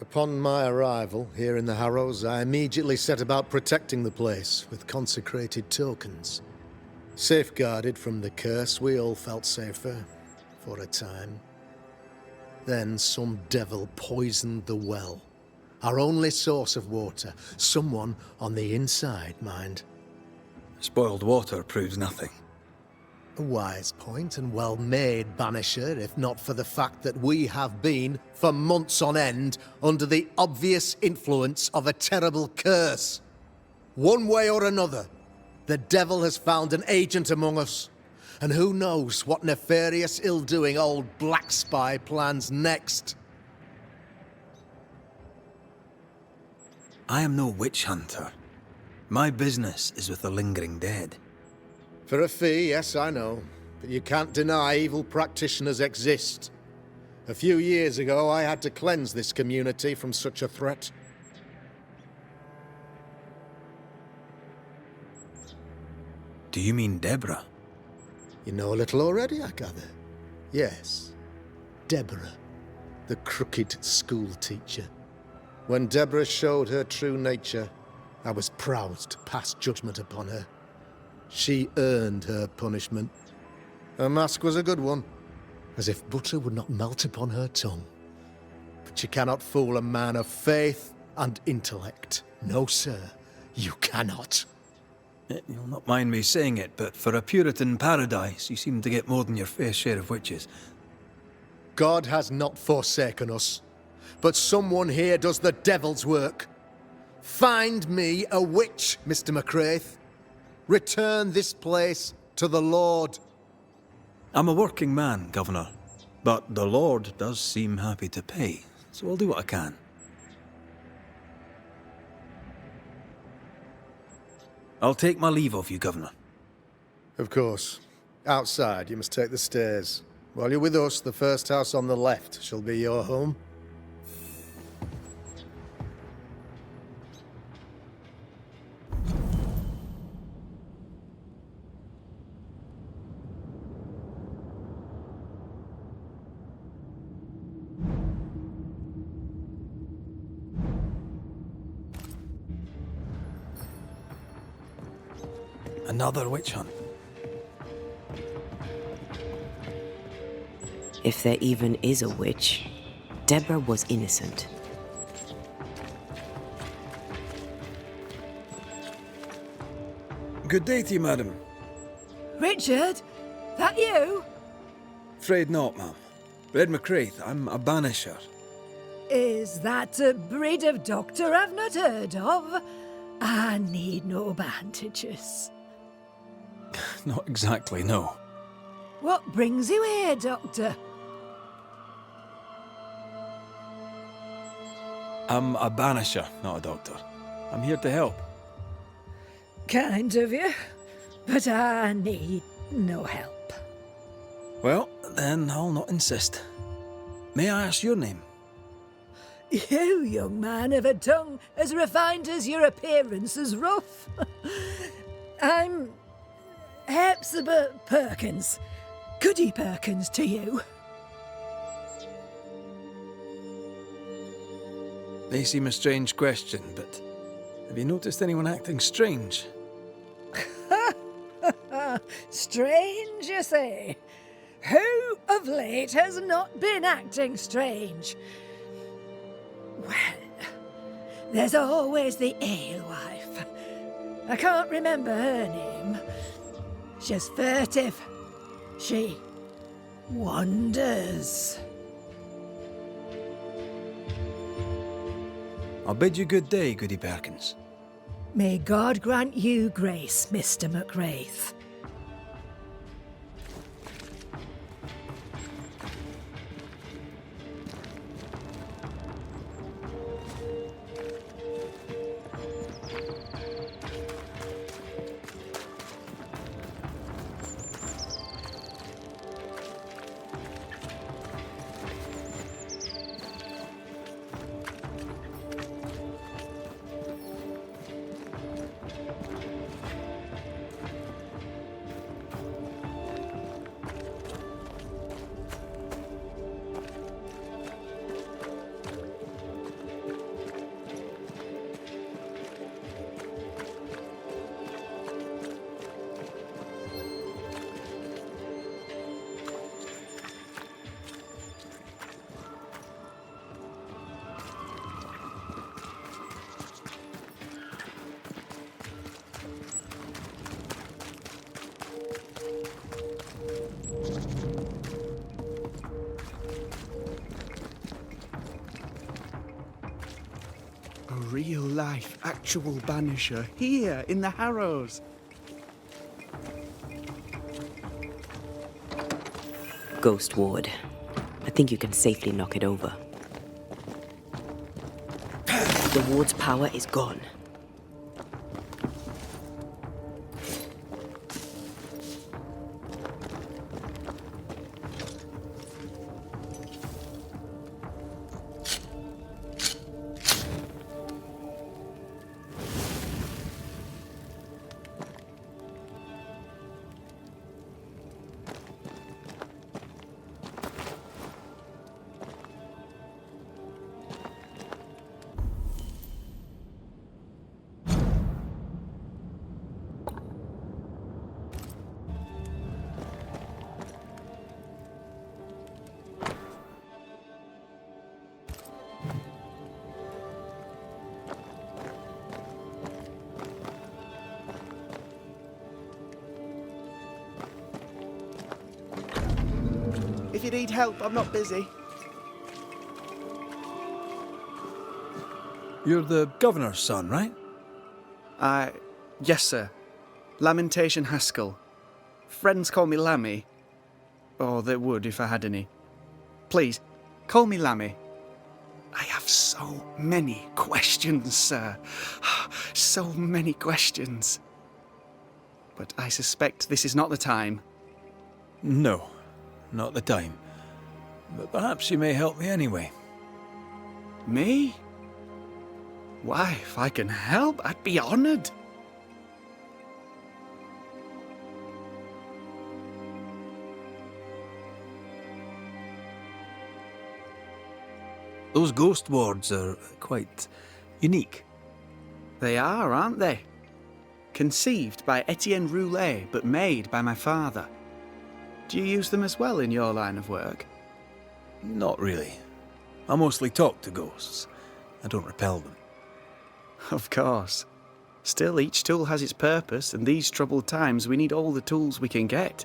Upon my arrival here in the Harrows, I immediately set about protecting the place with consecrated tokens. Safeguarded from the curse, we all felt safer, for a time. Then some devil poisoned the well, our only source of water. Someone on the inside, mind. Spoiled water proves nothing. A wise point and well made, Banisher, if not for the fact that we have been, for months on end, under the obvious influence of a terrible curse. One way or another, the devil has found an agent among us, and who knows what nefarious ill-doing old Black Spy plans next. I am no witch hunter. My business is with the lingering dead. For a fee, yes, I know. But you can't deny evil practitioners exist. A few years ago, I had to cleanse this community from such a threat. Do you mean Deborah? You know a little already, I gather. Yes, Deborah, the crooked school teacher. When Deborah showed her true nature, I was proud to pass judgment upon her. She earned her punishment. Her mask was a good one, as if butter would not melt upon her tongue. But you cannot fool a man of faith and intellect. No, sir, you cannot. You'll not mind me saying it, but for a Puritan paradise, you seem to get more than your fair share of witches. God has not forsaken us, but someone here does the devil's work. Find me a witch, Mr. McCraith. Return this place to the Lord. I'm a working man, Governor, but the Lord does seem happy to pay, so I'll do what I can. I'll take my leave of you, Governor. Of course. Outside, you must take the stairs. While you're with us, the first house on the left shall be your home. Another witch hunt. If there even is a witch, Deborah was innocent. Good day to you, madam. Richard? That you? Afraid not, ma'am. Red McCraith, I'm a banisher. Is that a breed of doctor I've not heard of? I need no bandages. Not exactly, no. What brings you here, Doctor? I'm a banisher, not a doctor. I'm here to help. Kind of you, but I need no help. Well, then I'll not insist. May I ask your name? You, young man, have a tongue as refined as your appearance is rough. I'm Hepzibah Perkins. Goody Perkins to you. May seem a strange question, but have you noticed anyone acting strange? Strange, you say? Who of late has not been acting strange? Well, there's always the alewife. I can't remember her name. She's furtive. She wanders. I'll bid you good day, Goody Perkins. May God grant you grace, Mr. McCraith. A real-life, actual Banisher here in the Harrows. Ghost Ward. I think you can safely knock it over. The ward's power is gone. If you need help, I'm not busy. You're the governor's son, right? Yes, sir. Lamentation Haskell. Friends call me Lammy. Or they would if I had any. Please, call me Lammy. I have so many questions, sir. So many questions. But I suspect this is not the time. No, not the time. But perhaps you may help me anyway. Me? Why, if I can help, I'd be honoured. Those ghost wards are quite unique. They are, aren't they? Conceived by Etienne Roulet, but made by my father. Do you use them as well in your line of work? Not really. I mostly talk to ghosts. I don't repel them. Of course. Still, each tool has its purpose, and these troubled times we need all the tools we can get.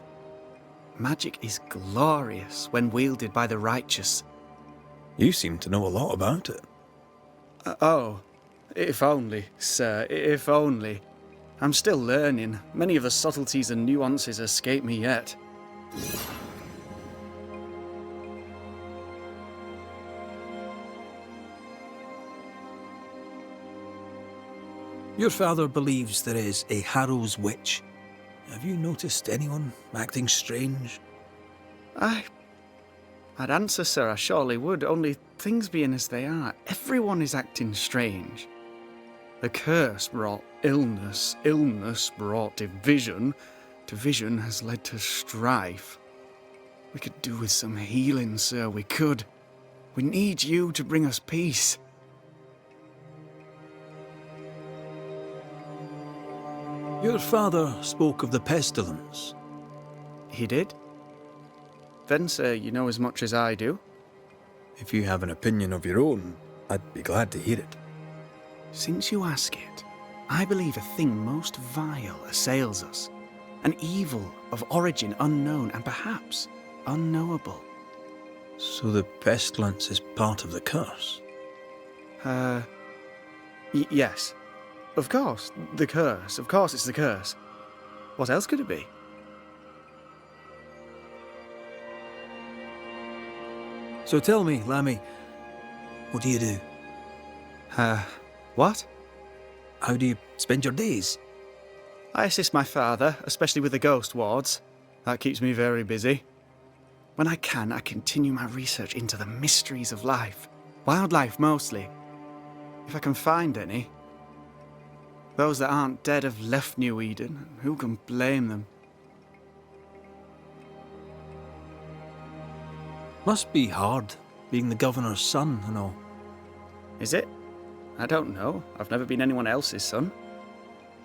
Magic is glorious when wielded by the righteous. You seem to know a lot about it. Oh, if only, sir, if only. I'm still learning. Many of the subtleties and nuances escape me yet. Your father believes there is a Harrow's witch. Have you noticed anyone acting strange? I'd answer, sir, I surely would, only things being as they are, everyone is acting strange. The curse brought illness, illness brought division, division has led to strife. We could do with some healing, sir, we could. We need you to bring us peace. Your father spoke of the pestilence. He did? Then, sir, you know as much as I do. If you have an opinion of your own, I'd be glad to hear it. Since you ask it, I believe a thing most vile assails us. An evil of origin unknown and perhaps unknowable. So the pestilence is part of the curse? Yes. Of course, the curse. Of course it's the curse. What else could it be? So tell me, Lammy, what do you do? What? How do you spend your days? I assist my father, especially with the ghost wards. That keeps me very busy. When I can, I continue my research into the mysteries of life. Wildlife, mostly. If I can find any. Those that aren't dead have left New Eden. Who can blame them? Must be hard, being the governor's son and all. Is it? I don't know. I've never been anyone else's son.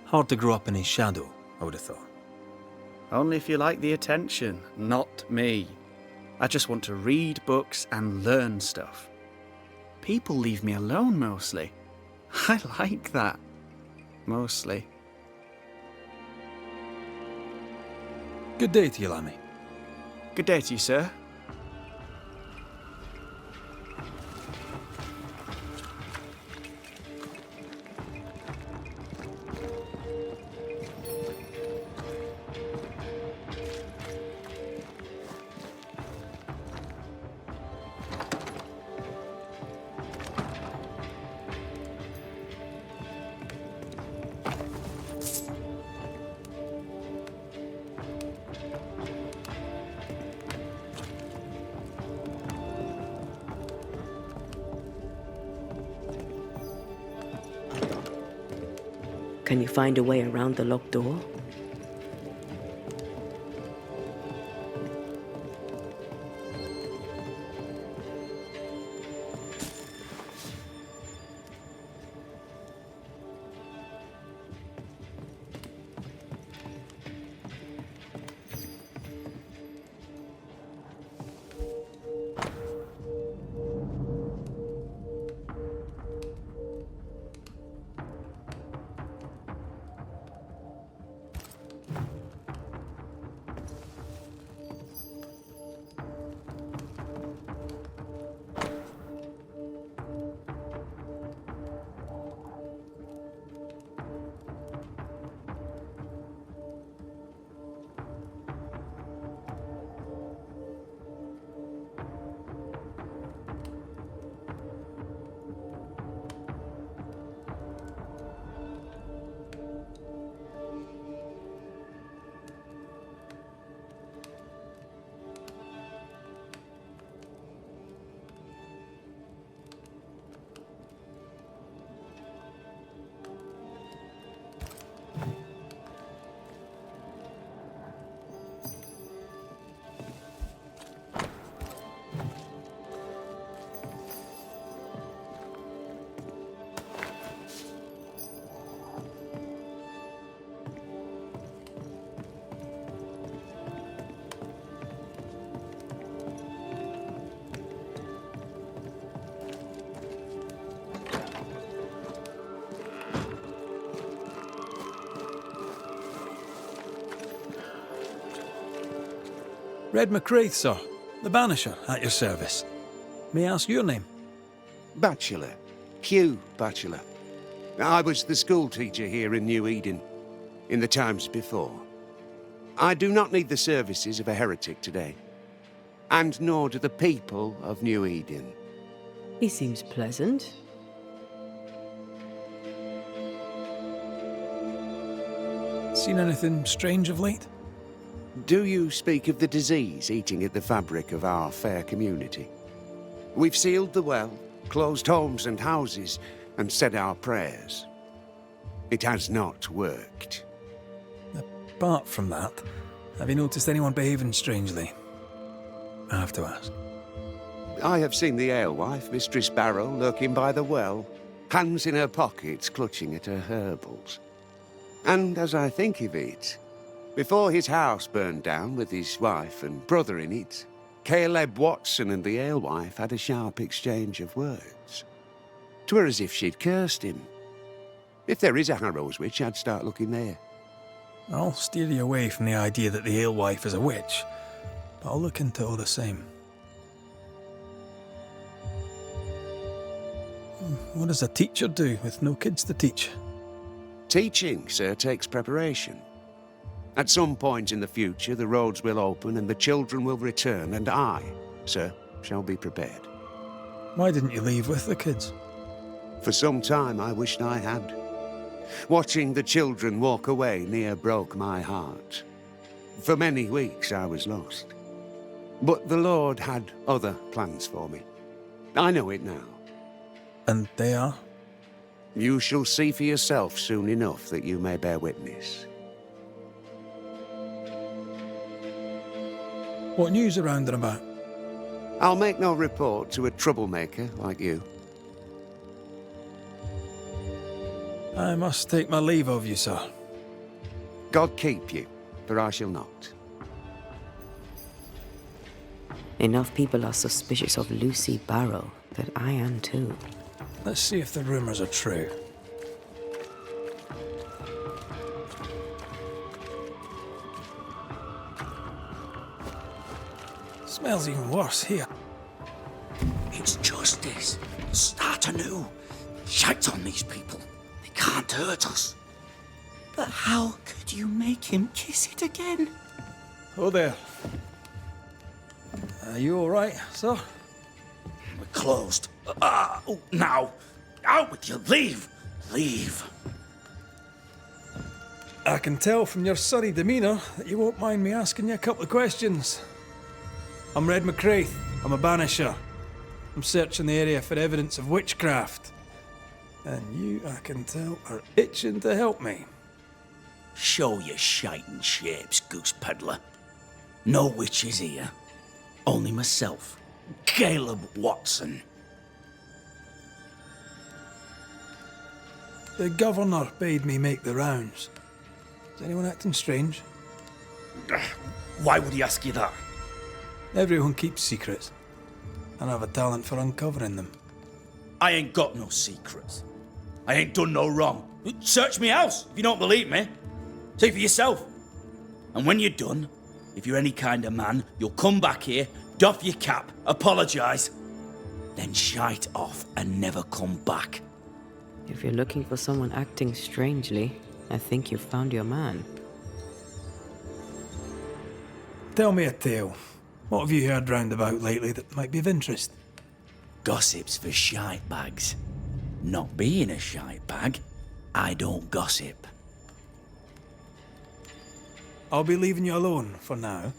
Hard to grow up in his shadow, I would have thought. Only if you like the attention, not me. I just want to read books and learn stuff. People leave me alone mostly. I like that. Mostly. Good day to you, Lammy. Good day to you, sir. Can you find a way around the locked door? Red McCraith, sir. The Banisher, at your service. May I ask your name? Bachelor. Hugh Bachelor. I was the school teacher here in New Eden, in the times before. I do not need the services of a heretic today, and nor do the people of New Eden. He seems pleasant. Seen anything strange of late? Do you speak of the disease eating at the fabric of our fair community? We've sealed the well, closed homes and houses, and said our prayers. It has not worked. Apart from that, have you noticed anyone behaving strangely? I have to ask. I have seen the alewife, Mistress Barrow, lurking by the well, hands in her pockets clutching at her herbals. And as I think of it, before his house burned down with his wife and brother in it, Caleb Watson and the alewife had a sharp exchange of words. 'Twere as if she'd cursed him. If there is a Harrow's witch, I'd start looking there. I'll steer you away from the idea that the alewife is a witch, but I'll look into it all the same. What does a teacher do with no kids to teach? Teaching, sir, takes preparation. At some point in the future, the roads will open and the children will return, and I, sir, shall be prepared. Why didn't you leave with the kids? For some time I wished I had. Watching the children walk away near broke my heart. For many weeks I was lost. But the Lord had other plans for me. I know it now. And they are? You shall see for yourself soon enough that you may bear witness. What news around and about? I'll make no report to a troublemaker like you. I must take my leave of you, sir. God keep you, for I shall not. Enough people are suspicious of Lucy Barrow that I am too. Let's see if the rumors are true. Smells even worse here. It's justice. Start anew. Shite on these people. They can't hurt us. But how could you make him kiss it again? Oh there. Are you all right, sir? We're closed. Now. Out with you. Leave. Leave. I can tell from your sunny demeanour that you won't mind me asking you a couple of questions. I'm Red McCraith. I'm a Banisher. I'm searching the area for evidence of witchcraft. And you, I can tell, are itching to help me. Show your shiting shapes, goose peddler. No witches here. Only myself, Caleb Watson. The governor bade me make the rounds. Is anyone acting strange? Why would he ask you that? Everyone keeps secrets, and I have a talent for uncovering them. I ain't got no secrets. I ain't done no wrong. Search me house if you don't believe me. See for yourself. And when you're done, if you're any kind of man, you'll come back here, doff your cap, apologise, then shite off and never come back. If you're looking for someone acting strangely, I think you've found your man. Tell me a tale. What have you heard round about lately that might be of interest? Gossip's for shite bags. Not being a shite bag, I don't gossip. I'll be leaving you alone for now.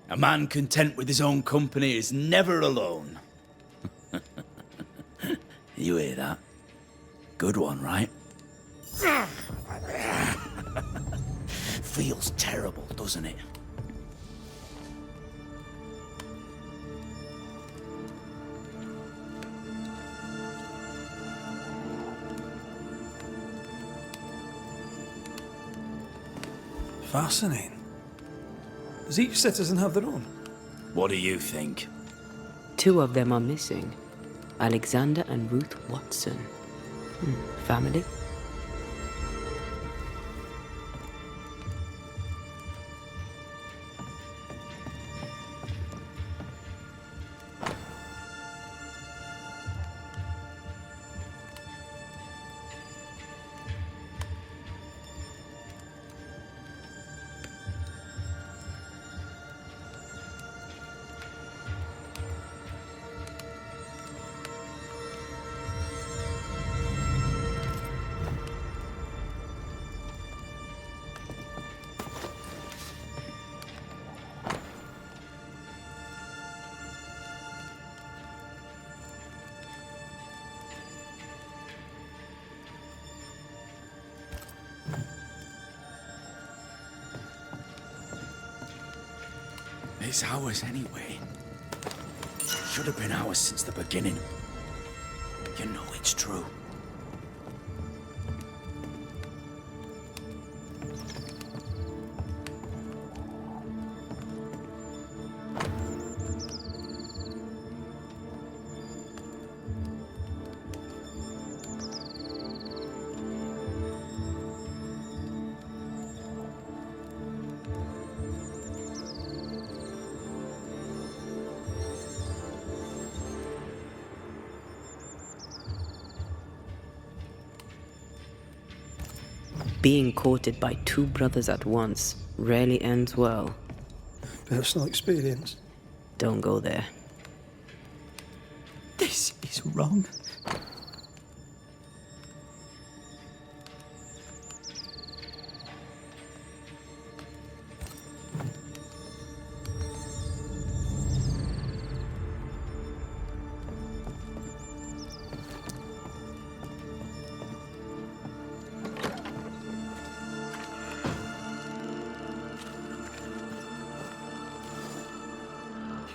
A man content with his own company is never alone. You hear that? Good one, right? Feels terrible, doesn't it? Fascinating. Does each citizen have their own? What do you think? 2 of them are missing. Alexander and Ruth Watson. Family? It's ours anyway. Should have been ours since the beginning. You know it's true. Being courted by two brothers at once rarely ends well. Personal experience. Don't go there. This is wrong.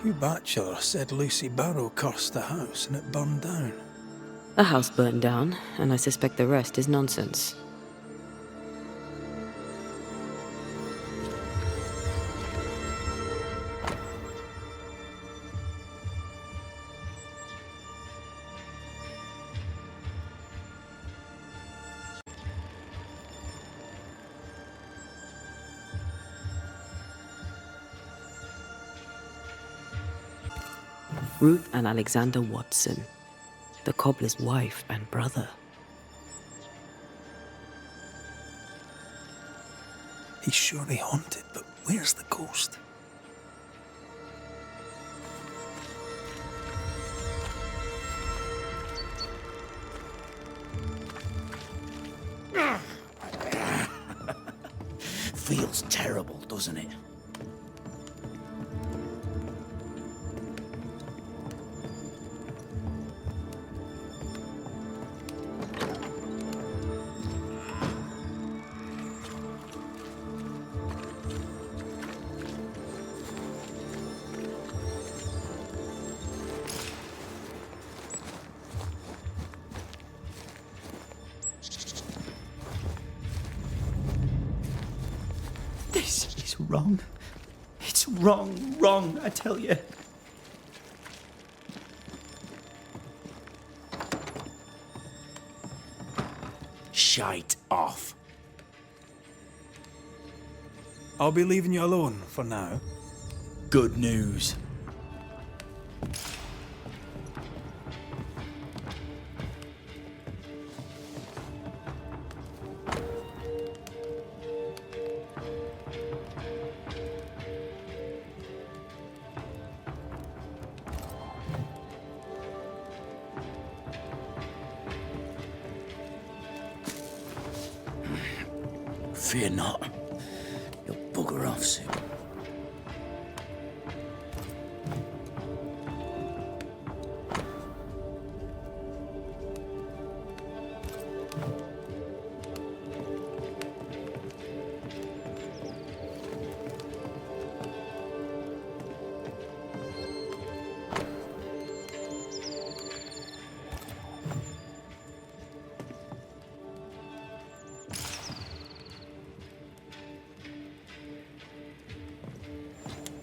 Hugh Batchelor said Lucy Barrow cursed the house and it burned down. A house burned down, and I suspect the rest is nonsense. Ruth and Alexander Watson, the cobbler's wife and brother. He's surely haunted, but where's the ghost? Feels terrible, doesn't it? This is wrong. It's wrong, I tell you. Shite off. I'll be leaving you alone for now. Good news. Fear not. You'll bugger off soon.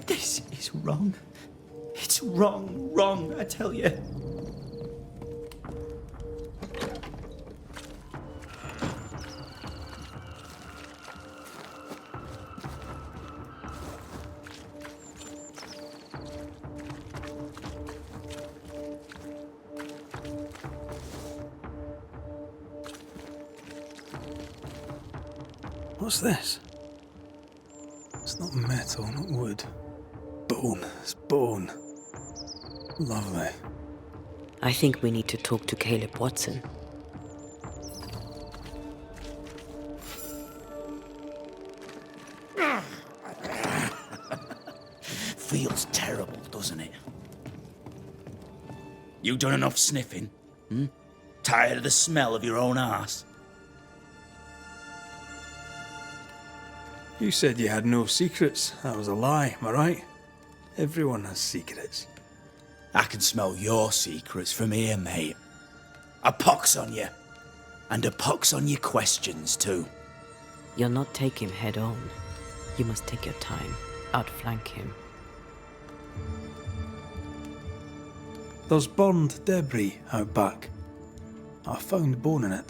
This is wrong. It's wrong, I tell you. What's this? It's not metal, not wood. Bone. It's bone. Lovely. I think we need to talk to Caleb Watson. Feels terrible, doesn't it? You done enough sniffing? Tired of the smell of your own arse? You said you had no secrets. That was a lie, am I right? Everyone has secrets. I can smell your secrets from here, mate. A pox on you. And a pox on your questions, too. You'll not take him head on. You must take your time, outflank him. There's burned debris out back. I found bone in it.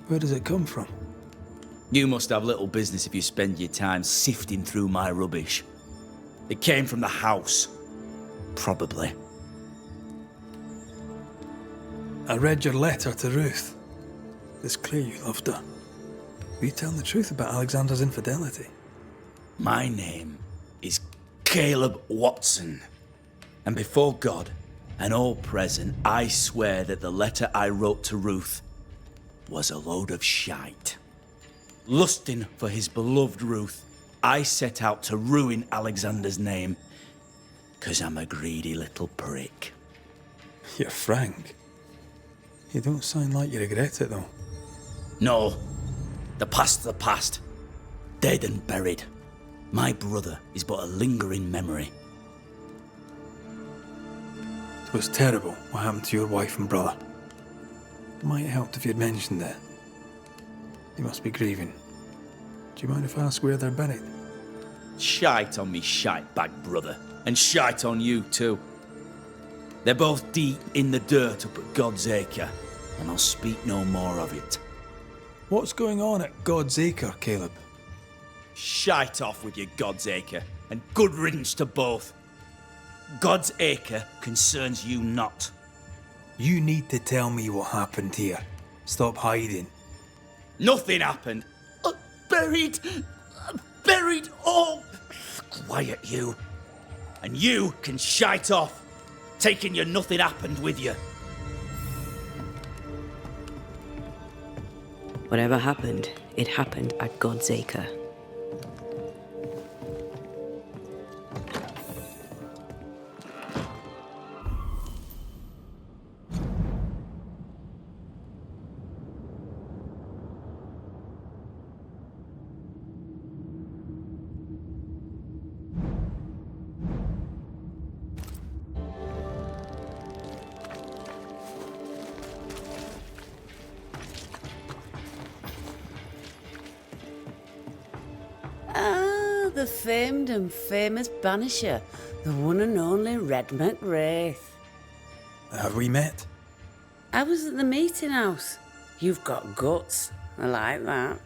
Where does it come from? You must have little business if you spend your time sifting through my rubbish. It came from the house. Probably. I read your letter to Ruth. It's clear you loved her. Were you telling the truth about Alexander's infidelity? My name is Caleb Watson. And before God and all present, I swear that the letter I wrote to Ruth was a load of shite. Lusting for his beloved Ruth, I set out to ruin Alexander's name, 'cause I'm a greedy little prick. You're frank. You don't sound like you regret it, though. No, the past's the past. Dead and buried. My brother is but a lingering memory. It was terrible what happened to your wife and brother. It might have helped if you'd mentioned it. You must be grieving. Do you mind if I ask where they're buried? Shite on me shite bag brother, and shite on you too. They're both deep in the dirt up at God's Acre, and I'll speak no more of it. What's going on at God's Acre, Caleb? Shite off with your God's Acre, and good riddance to both. God's Acre concerns you not. You need to tell me what happened here. Stop hiding. Nothing happened. Buried. Buried all. Quiet, you. And you can shite off, taking your nothing happened with you. Whatever happened, it happened at God's Acre. The famed and famous Banisher, the one and only Red McWraith. Have we met? I was at the meeting house. You've got guts. I like that.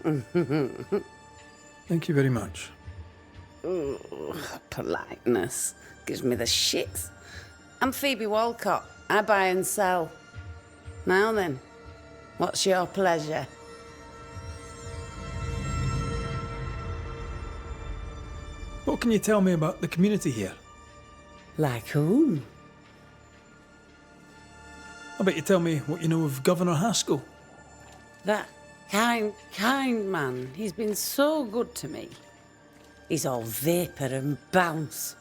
Thank you very much. Ooh, politeness gives me the shits. I'm Phoebe Walcott. I buy and sell. Now then, what's your pleasure? What can you tell me about the community here? Like whom? I bet you tell me what you know of Governor Haskell. That kind man. He's been so good to me. He's all vapour and bounce.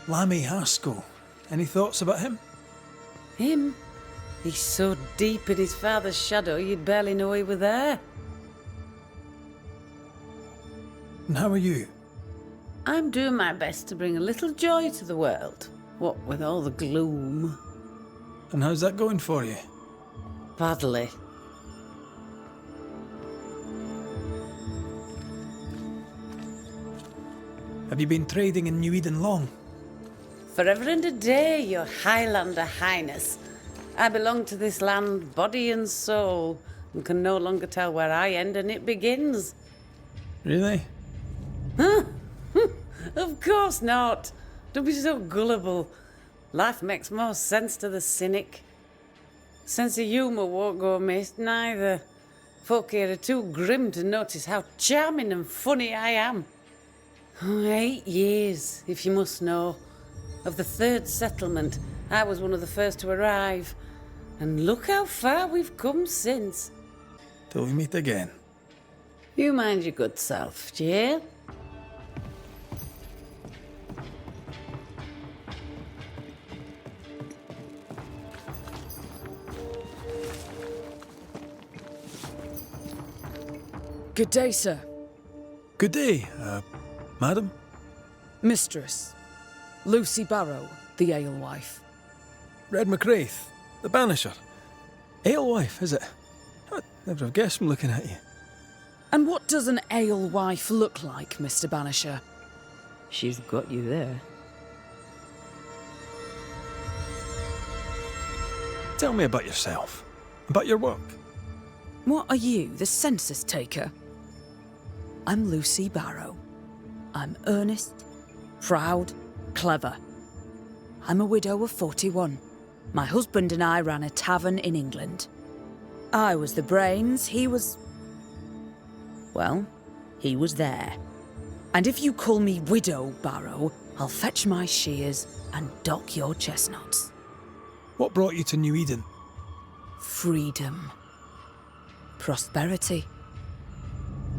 Lammy Haskell. Any thoughts about him? Him? He's so deep in his father's shadow you'd barely know he were there. And how are you? I'm doing my best to bring a little joy to the world. What with all the gloom. And how's that going for you? Badly. Have you been trading in New Eden long? Forever and a day, your Highlander Highness. I belong to this land, body and soul, and can no longer tell where I end and it begins. Really? Huh? Of course not. Don't be so gullible. Life makes more sense to the cynic. Sense of humour won't go amiss, neither. Folk here are too grim to notice how charming and funny I am. 8 years, if you must know. Of the third settlement, I was one of the first to arrive. And look how far we've come since. Till we meet again. You mind your good self, do you hear? Good day, sir. Good day. Madam? Mistress. Lucy Barrow, the alewife. Red McCraith, the Banisher. Alewife, is it? I'd never have guessed from looking at you. And what does an alewife look like, Mr. Banisher? She's got you there. Tell me about yourself. About your work. What are you, the census taker? I'm Lucy Barrow. I'm earnest, proud, clever. I'm a widow of 41. My husband and I ran a tavern in England. I was the brains, he was... well, he was there. And if you call me Widow Barrow, I'll fetch my shears and dock your chestnuts. What brought you to New Eden? Freedom. Prosperity.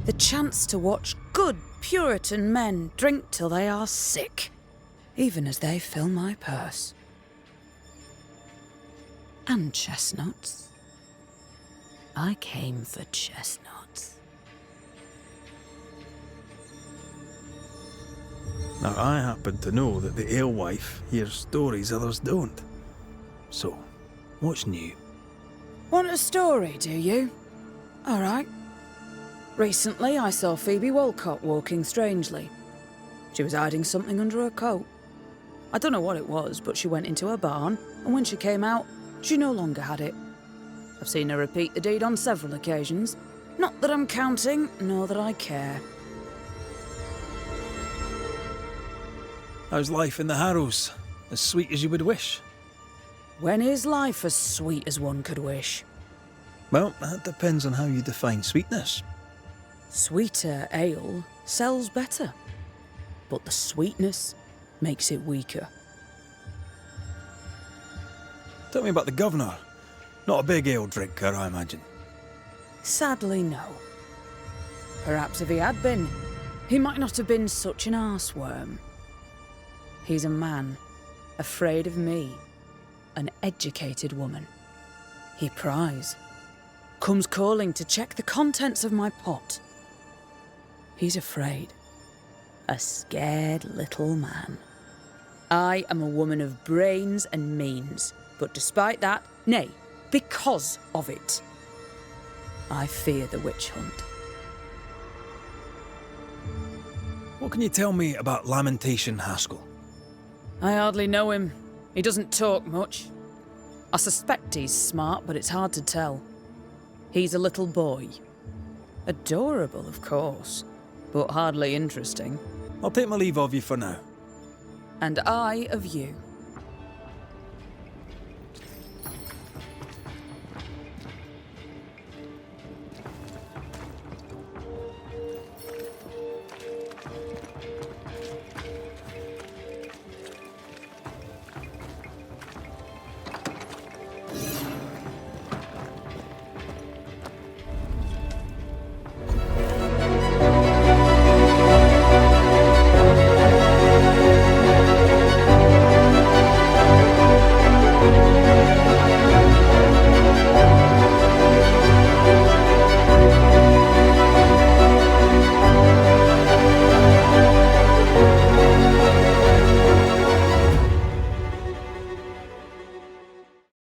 The chance to watch good Puritan men drink till they are sick, even as they fill my purse. And chestnuts. I came for chestnuts. Now, I happen to know that the alewife hears stories others don't. So, what's new? Want a story, do you? All right. Recently, I saw Phoebe Walcott walking strangely. She was hiding something under her coat. I don't know what it was, but she went into her barn, and when she came out, she no longer had it. I've seen her repeat the deed on several occasions. Not that I'm counting, nor that I care. How's life in the Harrows? As sweet as you would wish? When is life as sweet as one could wish? Well, that depends on how you define sweetness. Sweeter ale sells better, but the sweetness makes it weaker. Tell me about the governor. Not a big ale drinker, I imagine. Sadly, no. Perhaps if he had been, he might not have been such an arseworm. He's a man, afraid of me, an educated woman. He pries, comes calling to check the contents of my pot. He's afraid, a scared little man. I am a woman of brains and means, but despite that, nay, because of it, I fear the witch hunt. What can you tell me about Lamentation Haskell? I hardly know him. He doesn't talk much. I suspect he's smart, but it's hard to tell. He's a little boy. Adorable, of course, but hardly interesting. I'll take my leave of you for now. And I of you.